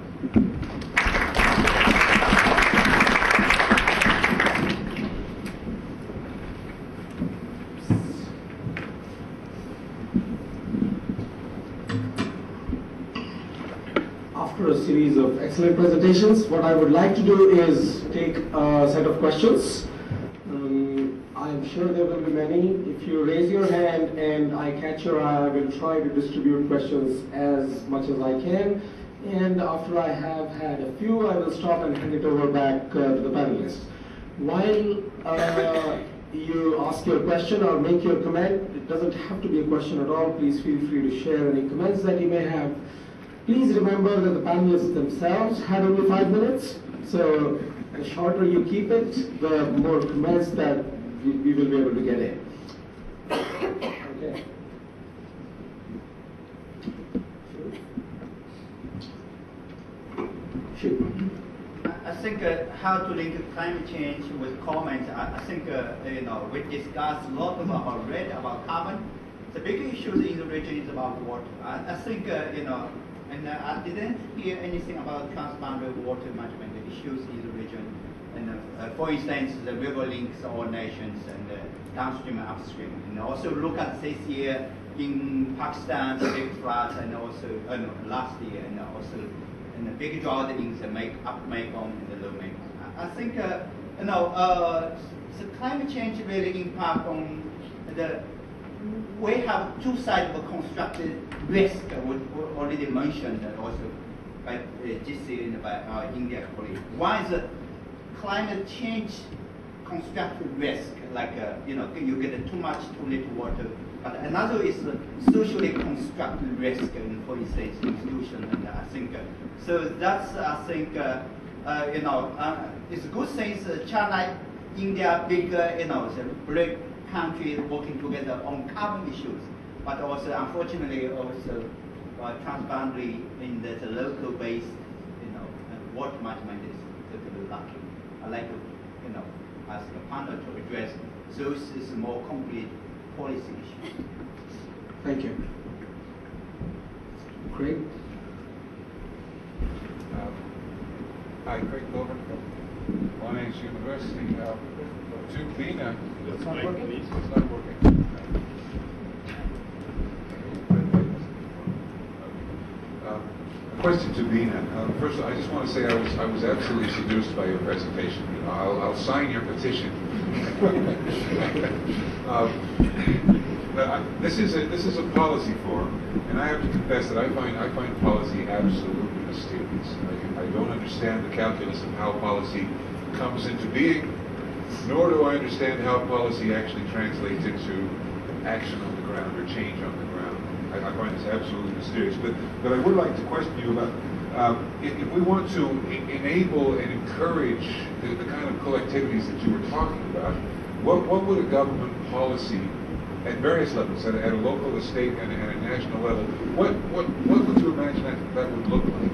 After a series of excellent presentations, what I would like to do is take a set of questions. I'm sure there will be many. If you raise your hand and I catch your eye, I will try to distribute questions as much as I can. And after I have had a few, I will stop and hand it over back to the panelists. While you ask your question or make your comment, it doesn't have to be a question at all. Please feel free to share any comments that you may have. Please remember that the panelists themselves had only 5 minutes, so the shorter you keep it, the more comments that we will be able to get in. Okay. Shoot. I think how to link climate change with comments. I think we discussed a lot about red, about carbon. The big issue in the region is about water. I think and I didn't hear anything about transboundary water management issues in the region. And for instance, the river links all nations and downstream and upstream. And also look at this year in Pakistan, the big floods, and also last year, and also the big drought in the up Mekong and the low Mekong. I think the climate change really impact on the. We have two sides of a constructed risk, we already mentioned, and also by GC and by our India colleague. One is climate change constructed risk, like you get too much, too little water. But another is socially constructed risk, for instance, institution. And I think so. That's it's a good thing. China, India, big the BRIC countries working together on carbon issues, but also unfortunately also transboundary in the local base, water management is totally lacking. I'd like to ask the panel to address those is more concrete policy issues. Thank you. Craig? Hi, Craig Goldberg from Monash University. To Bina, it's not working? It's not working. A question to Bina. First, I just want to say I was absolutely seduced by your presentation. I'll sign your petition. This is a policy forum, and I have to confess that I find policy absolutely mysterious. I don't understand the calculus of how policy comes into being, nor do I understand how policy actually translates into action on the ground or change on the ground. I find this absolutely mysterious. But I would like to question you about if we want to enable and encourage the kind of collectivities that you were talking about, what would a government policy at various levels, at a local, a state, and a national level, what would you imagine that would look like?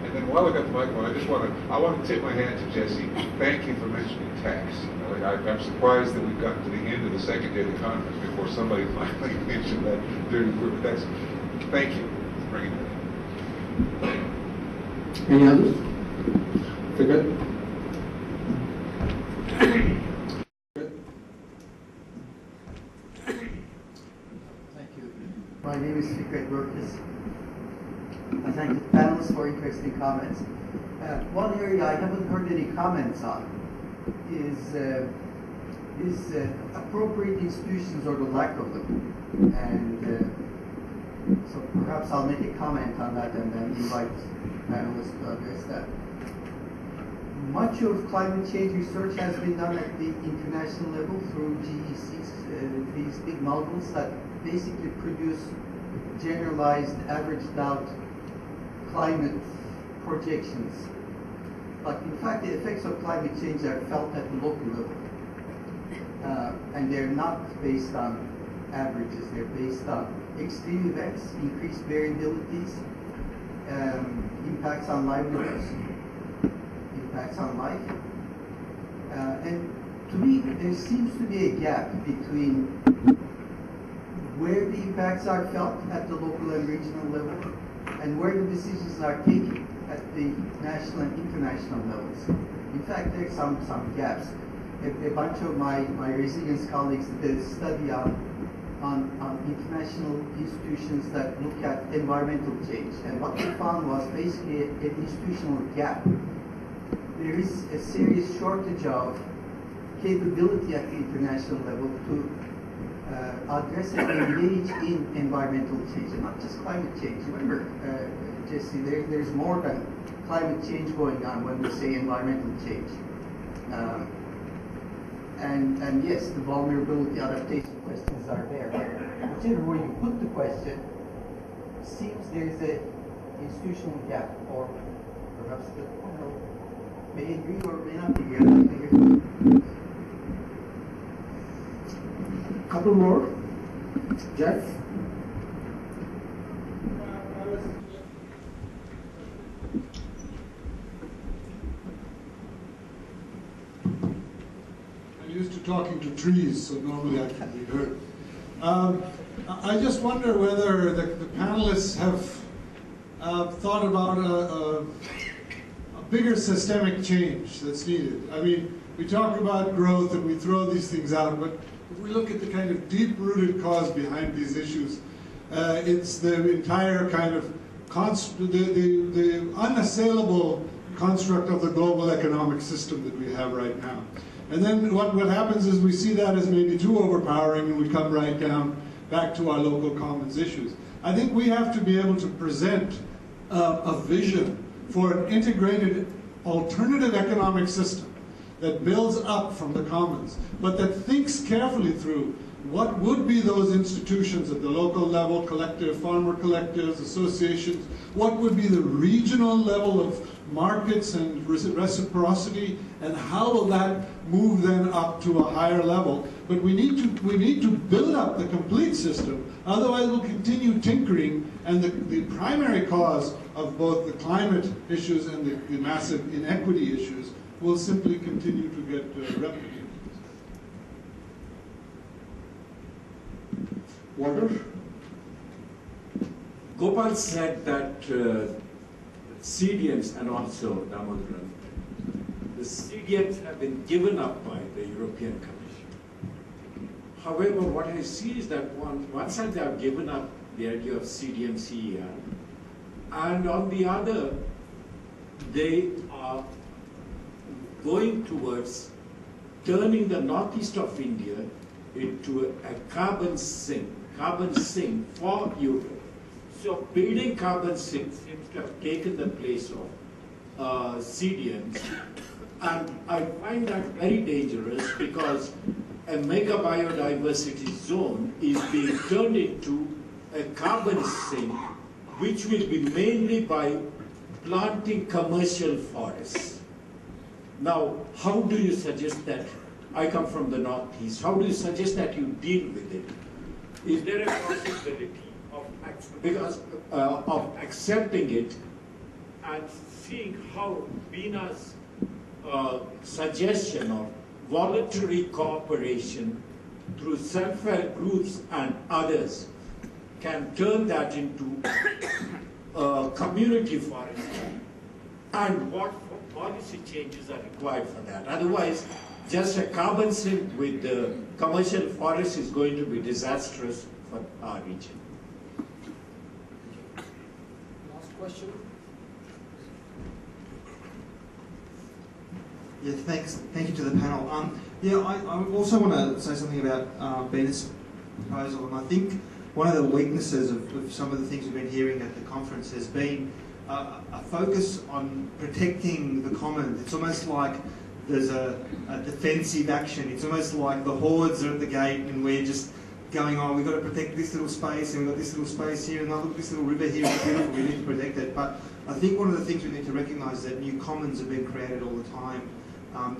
And then while I got the microphone, I want to tip my hat to Jesse. Thank you for mentioning tax. I'm surprised that we've gotten to the end of the second day of the conference before somebody finally mentioned that dirty word. Thank you for bringing that in. Any others? Good. Yes. I thank the panelists for interesting comments. One area I haven't heard any comments on is appropriate institutions or the lack of them. And so perhaps I'll make a comment on that and then invite panelists to address that. Much of climate change research has been done at the international level through GECs, these big models that basically produce generalized, averaged out climate projections. But in fact, the effects of climate change are felt at the local level. And they're not based on averages, they're based on extreme events, increased variabilities, impacts on livelihoods, impacts on life. And to me, there seems to be a gap between where the impacts are felt at the local and regional level and where the decisions are taken at the national and international levels. In fact, there's some gaps. A bunch of my residence colleagues did a study on international institutions that look at environmental change. And what they found was basically an institutional gap. There is a serious shortage of capability at the international level to address and engage in environmental change, and not just climate change. Remember, Jesse, there's more than climate change going on when we say environmental change. And yes, the vulnerability adaptation questions are there. Whichever way you put the question, seems there's a institutional gap, or perhaps the may agree or may not agree. Couple more. Jeff? I'm used to talking to trees, so normally I can be heard. I just wonder whether the panelists have thought about a bigger systemic change that's needed. I mean, we talk about growth and we throw these things out, but if we look at the kind of deep-rooted cause behind these issues, it's the entire kind of the unassailable construct of the global economic system that we have right now. And then what happens is we see that as maybe too overpowering, and we come right down back to our local commons issues. I think we have to be able to present a vision for an integrated alternative economic system that builds up from the commons, but that thinks carefully through what would be those institutions at the local level, collective, farmer collectives, associations, what would be the regional level of markets and reciprocity, and how will that move then up to a higher level. But we need to build up the complete system, otherwise we'll continue tinkering, and the primary cause of both the climate issues and the massive inequity issues will simply continue to get replicated. Walter? Gopal said that CDMs, and also Damodaran, the CDMs have been given up by the European Commission. However, what I see is that one side they have given up the idea of CDM CER, and on the other, they are going towards turning the northeast of India into a carbon sink for Europe. So building carbon sinks seems to have taken the place of CDMs, and I find that very dangerous because a mega biodiversity zone is being turned into a carbon sink, which will be mainly by planting commercial forests. Now, how do you suggest that? I come from the northeast. How do you suggest that you deal with it? Is there a possibility of accepting it and seeing how Bina's suggestion of voluntary cooperation through self-help groups and others can turn that into community forestry, and what policy changes are required for that? Otherwise, just a carbon sink with the commercial forest is going to be disastrous for our region. question? Yeah, thanks. Thank you to the panel. I also want to say something about Ben's proposal, and I think one of the weaknesses of some of the things we've been hearing at the conference has been a focus on protecting the commons. It's almost like there's a defensive action. It's almost like the hordes are at the gate and we're just going, oh, we've got to protect this little space and we've got this little space here and look at this little river here, it's beautiful, we need to protect it. But I think one of the things we need to recognise is that new commons are being created all the time.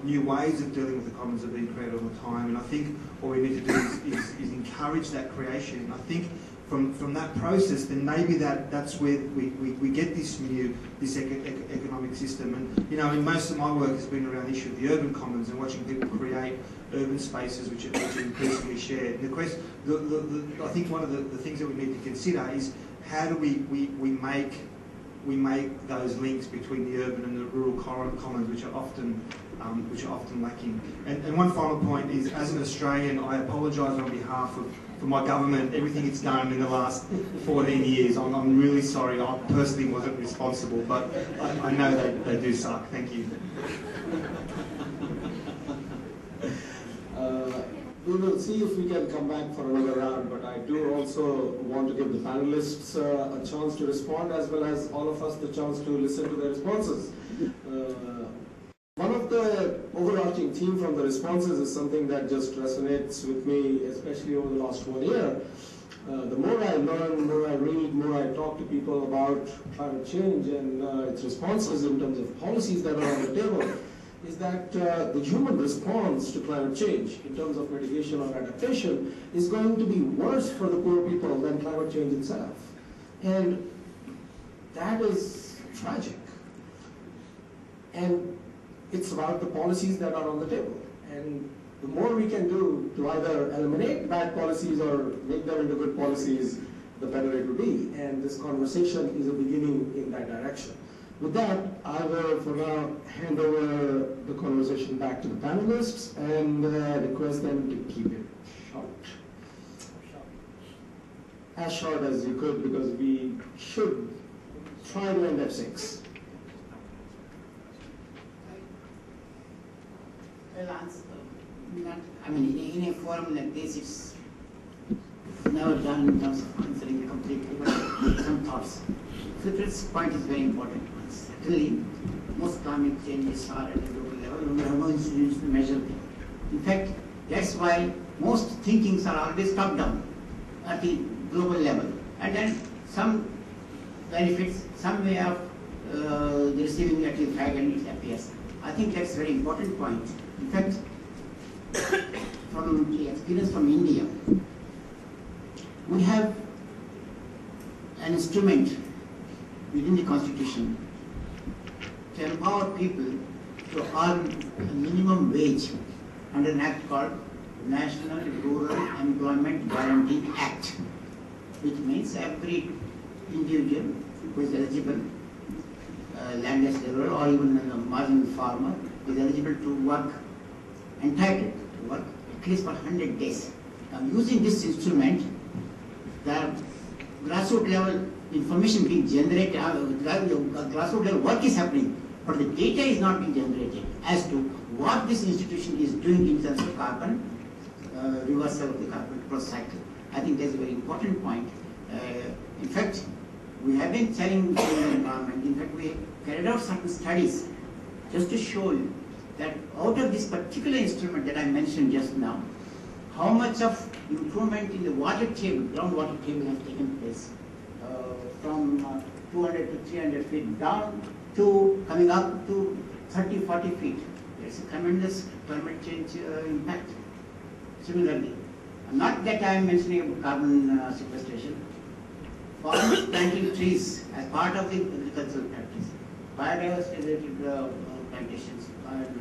New ways of dealing with the commons are being created all the time, and I think what we need to do is encourage that creation. And I think from that process, then maybe that's where we get this economic system. And in most of my work has been around the issue of the urban commons and watching people create urban spaces which are increasingly shared. And I think one of the things that we need to consider is how do we make those links between the urban and the rural commons, which are often lacking. And one final point is, as an Australian, I apologise on behalf of my government, everything it's done in the last 14 years. I'm really sorry. I personally wasn't responsible, but I know they do suck. Thank you. We will see if we can come back for another round, but I do also want to give the panelists a chance to respond, as well as all of us the chance to listen to their responses. One of the overarching theme from the responses is something that just resonates with me, especially over the last 1 year. The more I learn, the more I read, the more I talk to people about climate change and its responses in terms of policies that are on the table, is that the human response to climate change in terms of mitigation or adaptation is going to be worse for the poor people than climate change itself. And that is tragic. And it's about the policies that are on the table. And the more we can do to either eliminate bad policies or make them into good policies, the better it will be. And this conversation is a beginning in that direction. With that, I will for now hand over the conversation back to the panelists and request them to keep it short. As short as you could, because we should try to end at 6. Well, in a forum like this, it's never done in terms of answering completely, but some thoughts. So this point is very important. Certainly, most climate changes are at a global level. We have no instruments to measure them. In fact, that's why most thinkings are always top-down at the global level. And then some benefits, some way of receiving it at the fag and it appears. I think that's a very important point. In fact, from the experience from India, we have an instrument within the constitution to empower people to earn a minimum wage under an act called National Rural Employment Guarantee Act, which means every individual who is eligible, landless laborer or even a marginal farmer, is eligible to work, entitled to work at least for 100 days. Now, using this instrument, the grassroots level information being generated, grassroots level work is happening, but the data is not being generated as to what this institution is doing in terms of carbon, reversal of the carbon cross cycle. I think that's a very important point. In fact, we have been telling the environment, in fact, we carried out certain studies just to show you that out of this particular instrument that I mentioned just now, how much of improvement in the water table, groundwater table has taken place from 200 to 300 feet down to coming up to 30, 40 feet. There's a tremendous climate change impact. Similarly, not that I am mentioning about carbon sequestration, farmers planting trees as part of the agricultural practice, biodiversity-related plantations,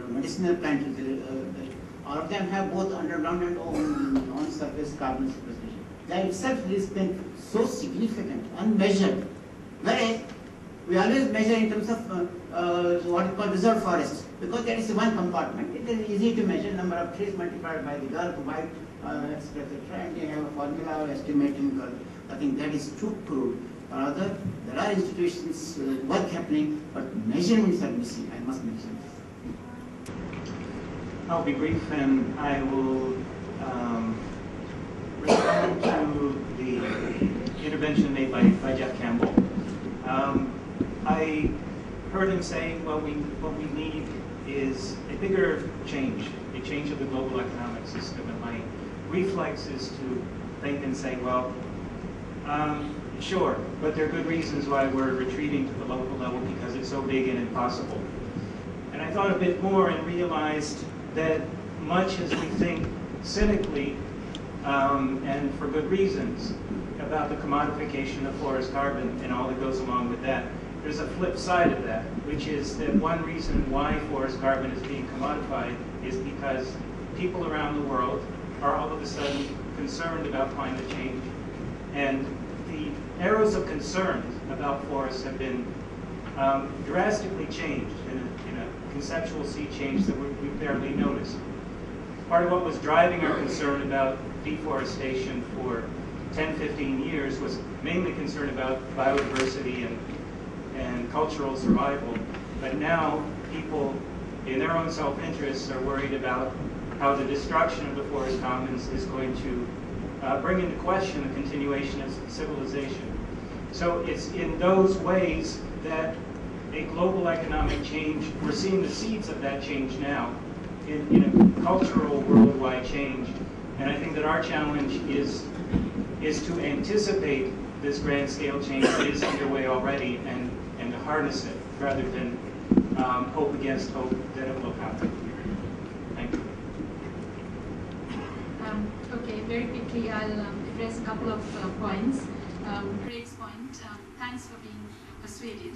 medicinal plantations, all of them have both underground and on-surface carbon sequestration. That itself has been so significant, unmeasured, whereas we always measure in terms of what is called reserve forests, because that is one compartment. It is easy to measure number of trees multiplied by the girth, height, etc. And they have a formula estimating. I think that is too crude. Rather, there are institutions' work happening, but measurements are missing. I must mention this. I'll be brief, and I will respond to the intervention made by Jeff Campbell. I heard him say, well, what we need is a bigger change, a change of the global economic system. And my reflex is to think and say, well, sure, but there are good reasons why we're retreating to the local level, because it's so big and impossible. And I thought a bit more and realized that much as we think cynically, and for good reasons, about the commodification of forest carbon and all that goes along with that, there's a flip side of that, which is that one reason why forest carbon is being commodified is because people around the world are all of a sudden concerned about climate change. And the arrows of concern about forests have been drastically changed in a conceptual sea change that we barely noticed. Part of what was driving our concern about deforestation for 10, 15 years was mainly concern about biodiversity and cultural survival. But now people, in their own self-interest, are worried about how the destruction of the forest commons is going to bring into question the continuation of civilization. So it's in those ways that a global economic change, we're seeing the seeds of that change now in a cultural worldwide change. And I think that our challenge is to anticipate this grand scale change that is underway already and to harness it rather than hope against hope that it will happen. Thank you. Okay, very quickly I'll address a couple of points. Craig's point, thanks for being persuaded.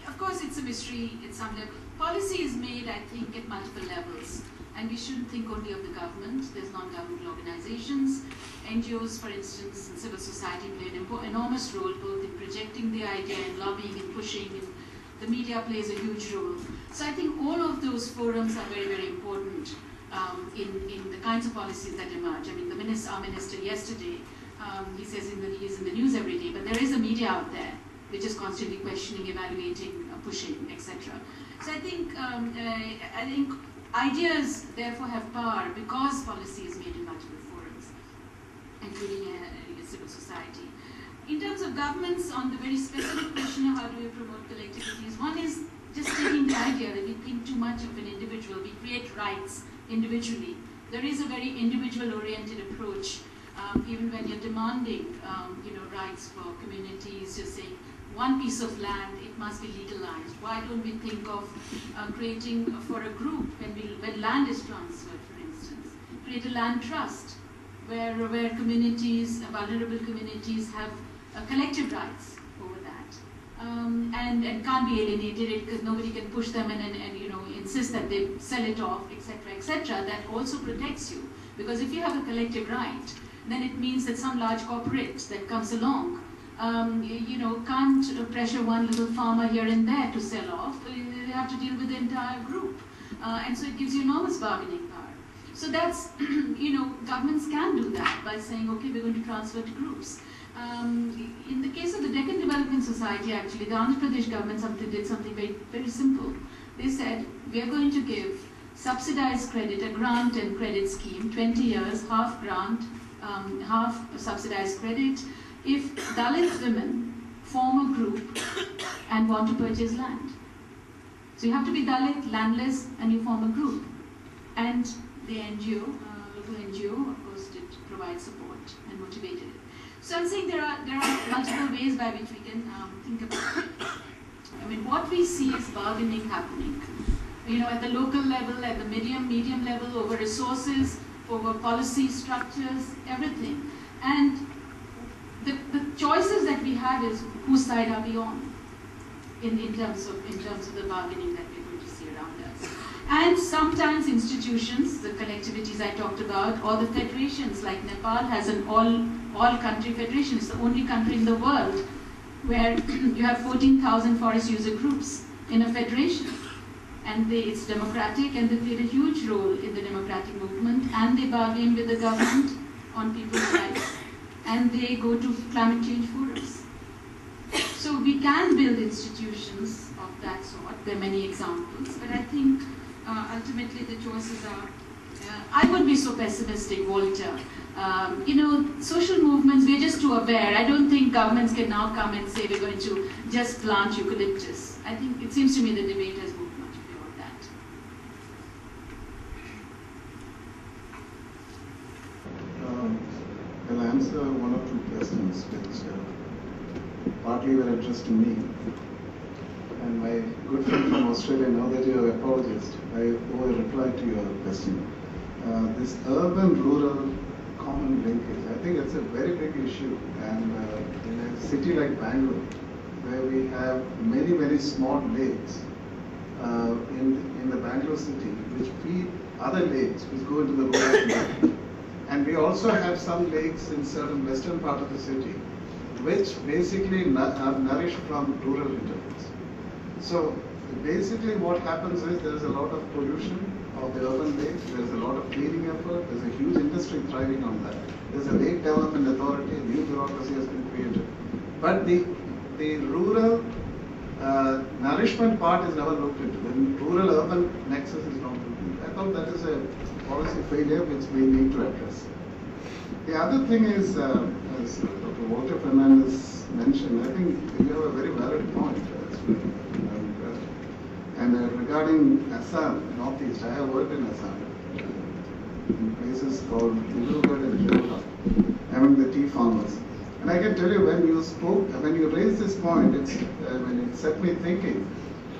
Of course it's a mystery at some level. Policy is made, I think, at multiple levels. And we shouldn't think only of the government. There's non-governmental organizations. NGOs, for instance, and civil society play an enormous role both in projecting the idea and lobbying and pushing, and the media plays a huge role. So I think all of those forums are very, very important in the kinds of policies that emerge. I mean, our minister yesterday, he says he's in the news every day, but there is a media out there which is constantly questioning, evaluating, pushing, etc. So I think ideas therefore have power because policy is made in multiple forums, including civil society. In terms of governments, on the very specific question of how do we promote collectivities, one is just taking the idea that we think too much of an individual, we create rights individually. There is a very individual-oriented approach, even when you're demanding rights for communities, you're saying, one piece of land, it must be legalized. Why don't we think of creating for a group when land is transferred, for instance, create a land trust where communities, vulnerable communities, have collective rights over that and can't be alienated because nobody can push them and insist that they sell it off, etc., etc. That also protects you, because if you have a collective right, then it means that some large corporate that comes along can't pressure one little farmer here and there to sell off. They have to deal with the entire group. And so it gives you enormous bargaining power. So that's, governments can do that by saying, okay, we're going to transfer to groups. In the case of the Deccan Development Society, actually, the Andhra Pradesh government did something very, very simple. They said, we are going to give subsidized credit, a grant and credit scheme, 20 years, half grant, half subsidized credit, if Dalit women form a group and want to purchase land. So you have to be Dalit, landless, and you form a group. And the NGO, local NGO, of course, did provide support and motivated it. So I'm saying there are multiple ways by which we can think about it. I mean, what we see is bargaining happening. At the local level, at the medium level, over resources, over policy structures, everything. And the choices that we have is whose side are we on in terms of the bargaining that we're going to see around us. And sometimes institutions, the collectivities I talked about, or the federations, like Nepal has an all-country federation. It's the only country in the world where you have 14,000 forest user groups in a federation. And it's democratic, and they played a huge role in the democratic movement, and they bargain with the government on people's rights, and they go to climate change forums. we can build institutions of that sort. There are many examples, but I think ultimately the choices are, I would be so pessimistic, Walter. Social movements, we're just too aware. I don't think governments can now come and say we're going to just plant eucalyptus. I think it seems to me the debate has moved much beyond that. I'll answer one or two questions which partly were addressed to me. And my good friend from Australia, now that you're an apologist, I owe a reply to your question. This urban-rural common linkage, I think it's a very big issue. And in a city like Bangalore, where we have many, very small lakes in the Bangalore city, which feed other lakes which go into the rural area. And we also have some lakes in certain western part of the city, which basically are nourished from rural intervals. So basically what happens is there is a lot of pollution of the urban lakes, there is a lot of cleaning effort, there is a huge industry thriving on that. There is a lake development authority, new bureaucracy has been created. But the rural nourishment part is never looked into. The rural-urban nexus is not looked into. I thought that is a policy failure which we need to address. The other thing is, as Dr. Walter Fernandez mentioned, I think you have a very valid point. And regarding Assam, Northeast, I have worked in Assam, in places called Dibrugad and Jorha, among the tea farmers. And I can tell you, when you raised this point, it set me thinking.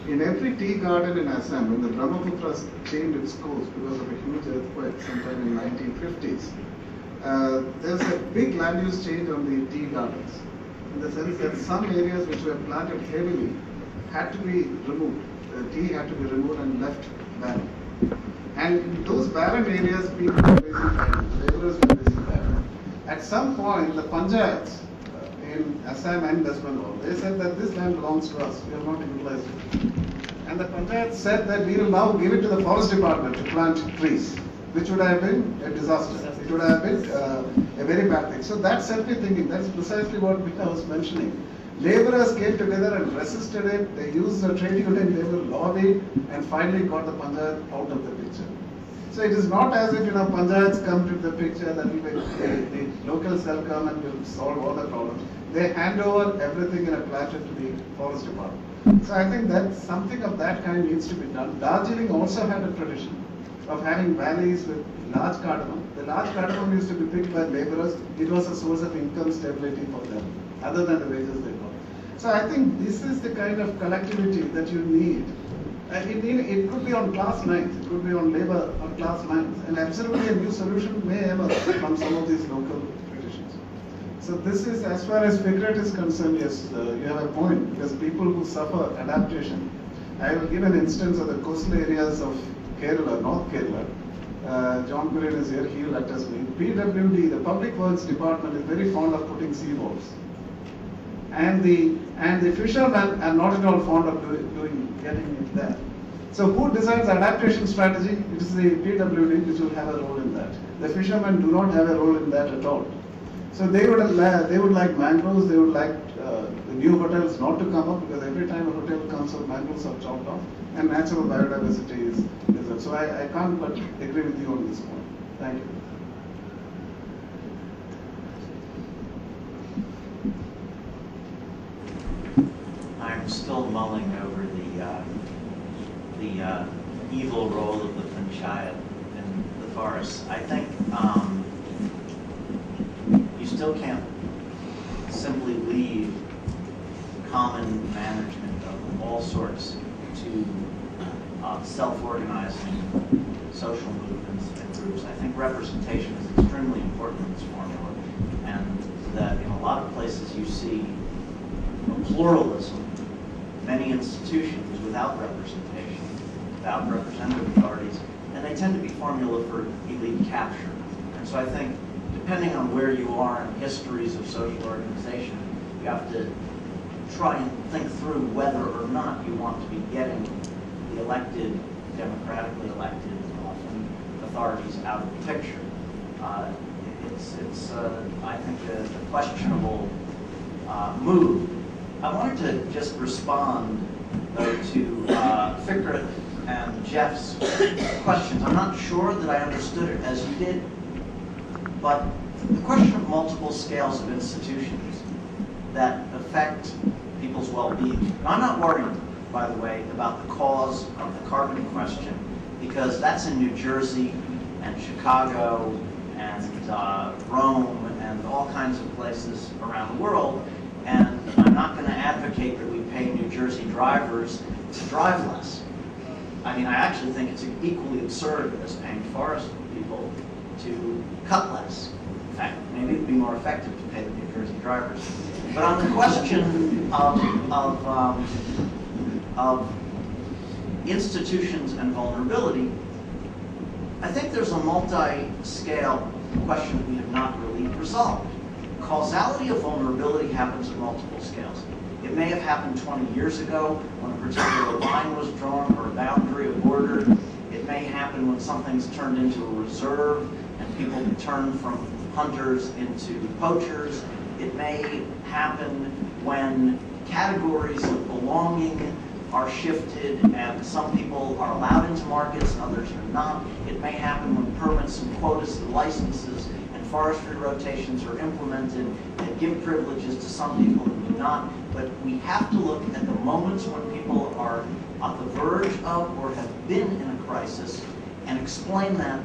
In every tea garden in Assam, when the Brahmaputra changed its course because of a huge earthquake sometime in the 1950s, there's a big land use change on the tea gardens, in the sense that some areas which were planted heavily had to be removed. The tea had to be removed and left barren. And in those barren areas, people were facing famine, laborers were facing famine. At some point, the panchayats in Assam and West Bengal, they said that this land belongs to us, we have not utilized it. And the panchayat said that we will now give it to the forest department to plant trees, which would have been a disaster. It would have been a very bad thing. So that set me thinking, that's precisely what I was mentioning. Laborers came together and resisted it, they used the trade union labor lobby and finally got the panchayat out of the picture. So it is not as if, panchayats come to the picture that the local self-government will solve all the problems. They hand over everything in a platter to the forest department. So I think that something of that kind needs to be done. Darjeeling also had a tradition of having valleys with large cardamom. The large cardamom used to be picked by laborers. It was a source of income stability for them, other than the wages they got. So I think this is the kind of collectivity that you need. It could be on class lines, it could be on labor on class lines, and absolutely a new solution may emerge from some of these local traditions. So this is, as far as Figret is concerned, yes, you have a point, because people who suffer adaptation. I will give an instance of the coastal areas of Kerala, North Kerala. John Gurren is here, he will attest me. PWD, the Public Works Department, is very fond of putting seawalls. And the fishermen are not at all fond of getting it there. So who decides adaptation strategy? It is the PWD which will have a role in that. The fishermen do not have a role in that at all. So they would like mangroves, they would like the new hotels not to come up, because every time a hotel comes up, mangroves are chopped off, and natural biodiversity is there. So I can't but agree with you on this point. Thank you. I'm still mulling over the evil role of the panchayat in the forest. I think you still can't simply leave common management of all sorts to self-organizing social movements and groups. I think representation is extremely important in this formula, and that in a lot of places you see a pluralism, many institutions without representation, without representative authorities, and they tend to be formula for elite capture. And so I think, depending on where you are in histories of social organization, you have to try and think through whether or not you want to be getting the elected, democratically elected, often authorities out of the picture. It's I think, a questionable move. I wanted to just respond, though, to Fikret and Jeff's questions. I'm not sure that I understood it as you did, but the question of multiple scales of institutions that affect people's well-being. I'm not worried, by the way, about the cause of the carbon question, because that's in New Jersey and Chicago and Rome and all kinds of places around the world. And I'm not going to advocate that we pay New Jersey drivers to drive less. I mean, I actually think it's equally absurd as paying forest people to cut less. In fact, maybe it would be more effective to pay the New Jersey drivers. But on the question of institutions and vulnerability, I think there's a multi-scale question that we have not really resolved. Causality of vulnerability happens at multiple scales. It may have happened 20 years ago when a particular line was drawn or a boundary, a border. It may happen when something's turned into a reserve and people turn from hunters into poachers. It may happen when categories of belonging are shifted and some people are allowed into markets and others are not. It may happen when permits and quotas and licenses and forestry rotations are implemented that give privileges to some people and do not. But we have to look at the moments when people are on the verge of or have been in a crisis and explain that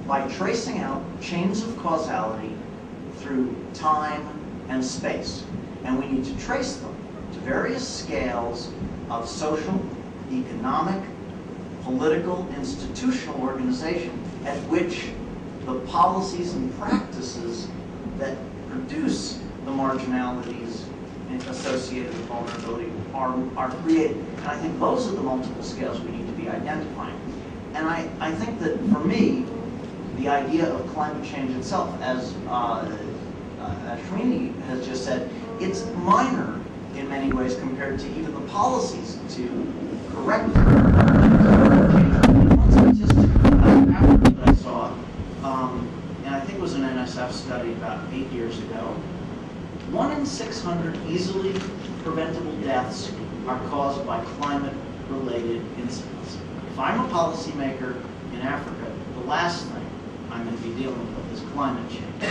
by tracing out chains of causality through time and space. And we need to trace them to various scales of social, economic, political, institutional organization at which the policies and practices that produce the marginalities associated with vulnerability are created. And I think those are the multiple scales we need to be identifying. And I think that for me, the idea of climate change itself, as Ashwini has just said, it's minor in many ways compared to even the policies to correct it. One statistic that I saw, and I think it was an NSF study about 8 years ago, 1 in 600 easily preventable deaths are caused by climate-related incidents. If I'm a policymaker in Africa, the last thing I'm going to be dealing with is climate change.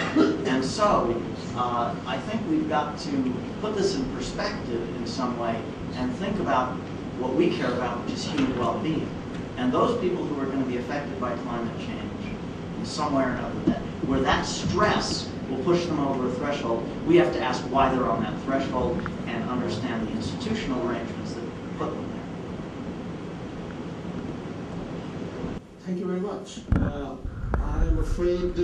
And so I think we've got to put this in perspective in some way and think about what we care about, which is human well-being. And those people who are going to be affected by climate change in some way or another, where that stress will push them over a threshold, we have to ask why they're on that threshold and understand the institutional arrangements that put them there. Thank you very much. I'm afraid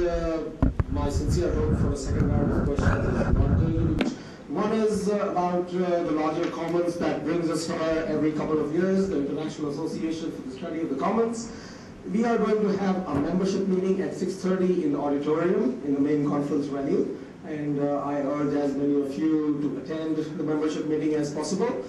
my sincere hope for a second round of questions is not going to be. One is about the larger commons that brings us here every couple of years, the International Association for the Study of the Commons. We are going to have a membership meeting at 6:30 in the auditorium in the main conference venue. And I urge as many of you to attend the membership meeting as possible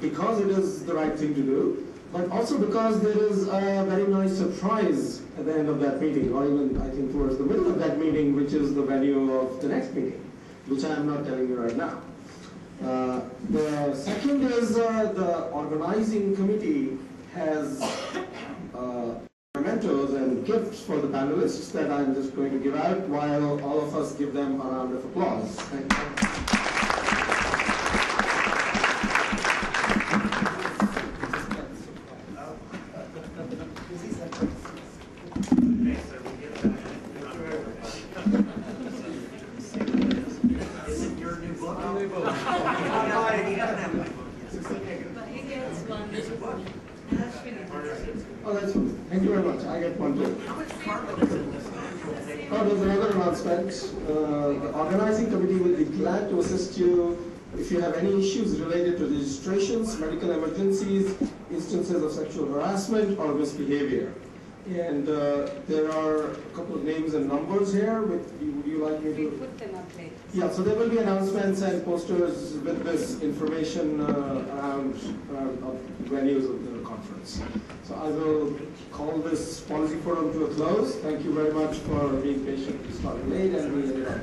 because it is the right thing to do, but also because there is a very nice surprise at the end of that meeting, or even I think towards the middle of that meeting, which is the venue of the next meeting, which I am not telling you right now. The second is the organizing committee has mementos and gifts for the panelists that I'm just going to give out while all of us give them a round of applause. Thank you. Oh, that's fine. Thank you very much. I get one too. Oh, there's another announcement. The organizing committee will be glad to assist you if you have any issues related to registrations, medical emergencies, instances of sexual harassment, or misbehavior. And there are a couple of names and numbers here. Would you like me to? We put them up later. Yeah, so there will be announcements and posters with this information around venues of the conference. So I will call this policy forum to a close. Thank you very much for being patient. We started late and we ended up.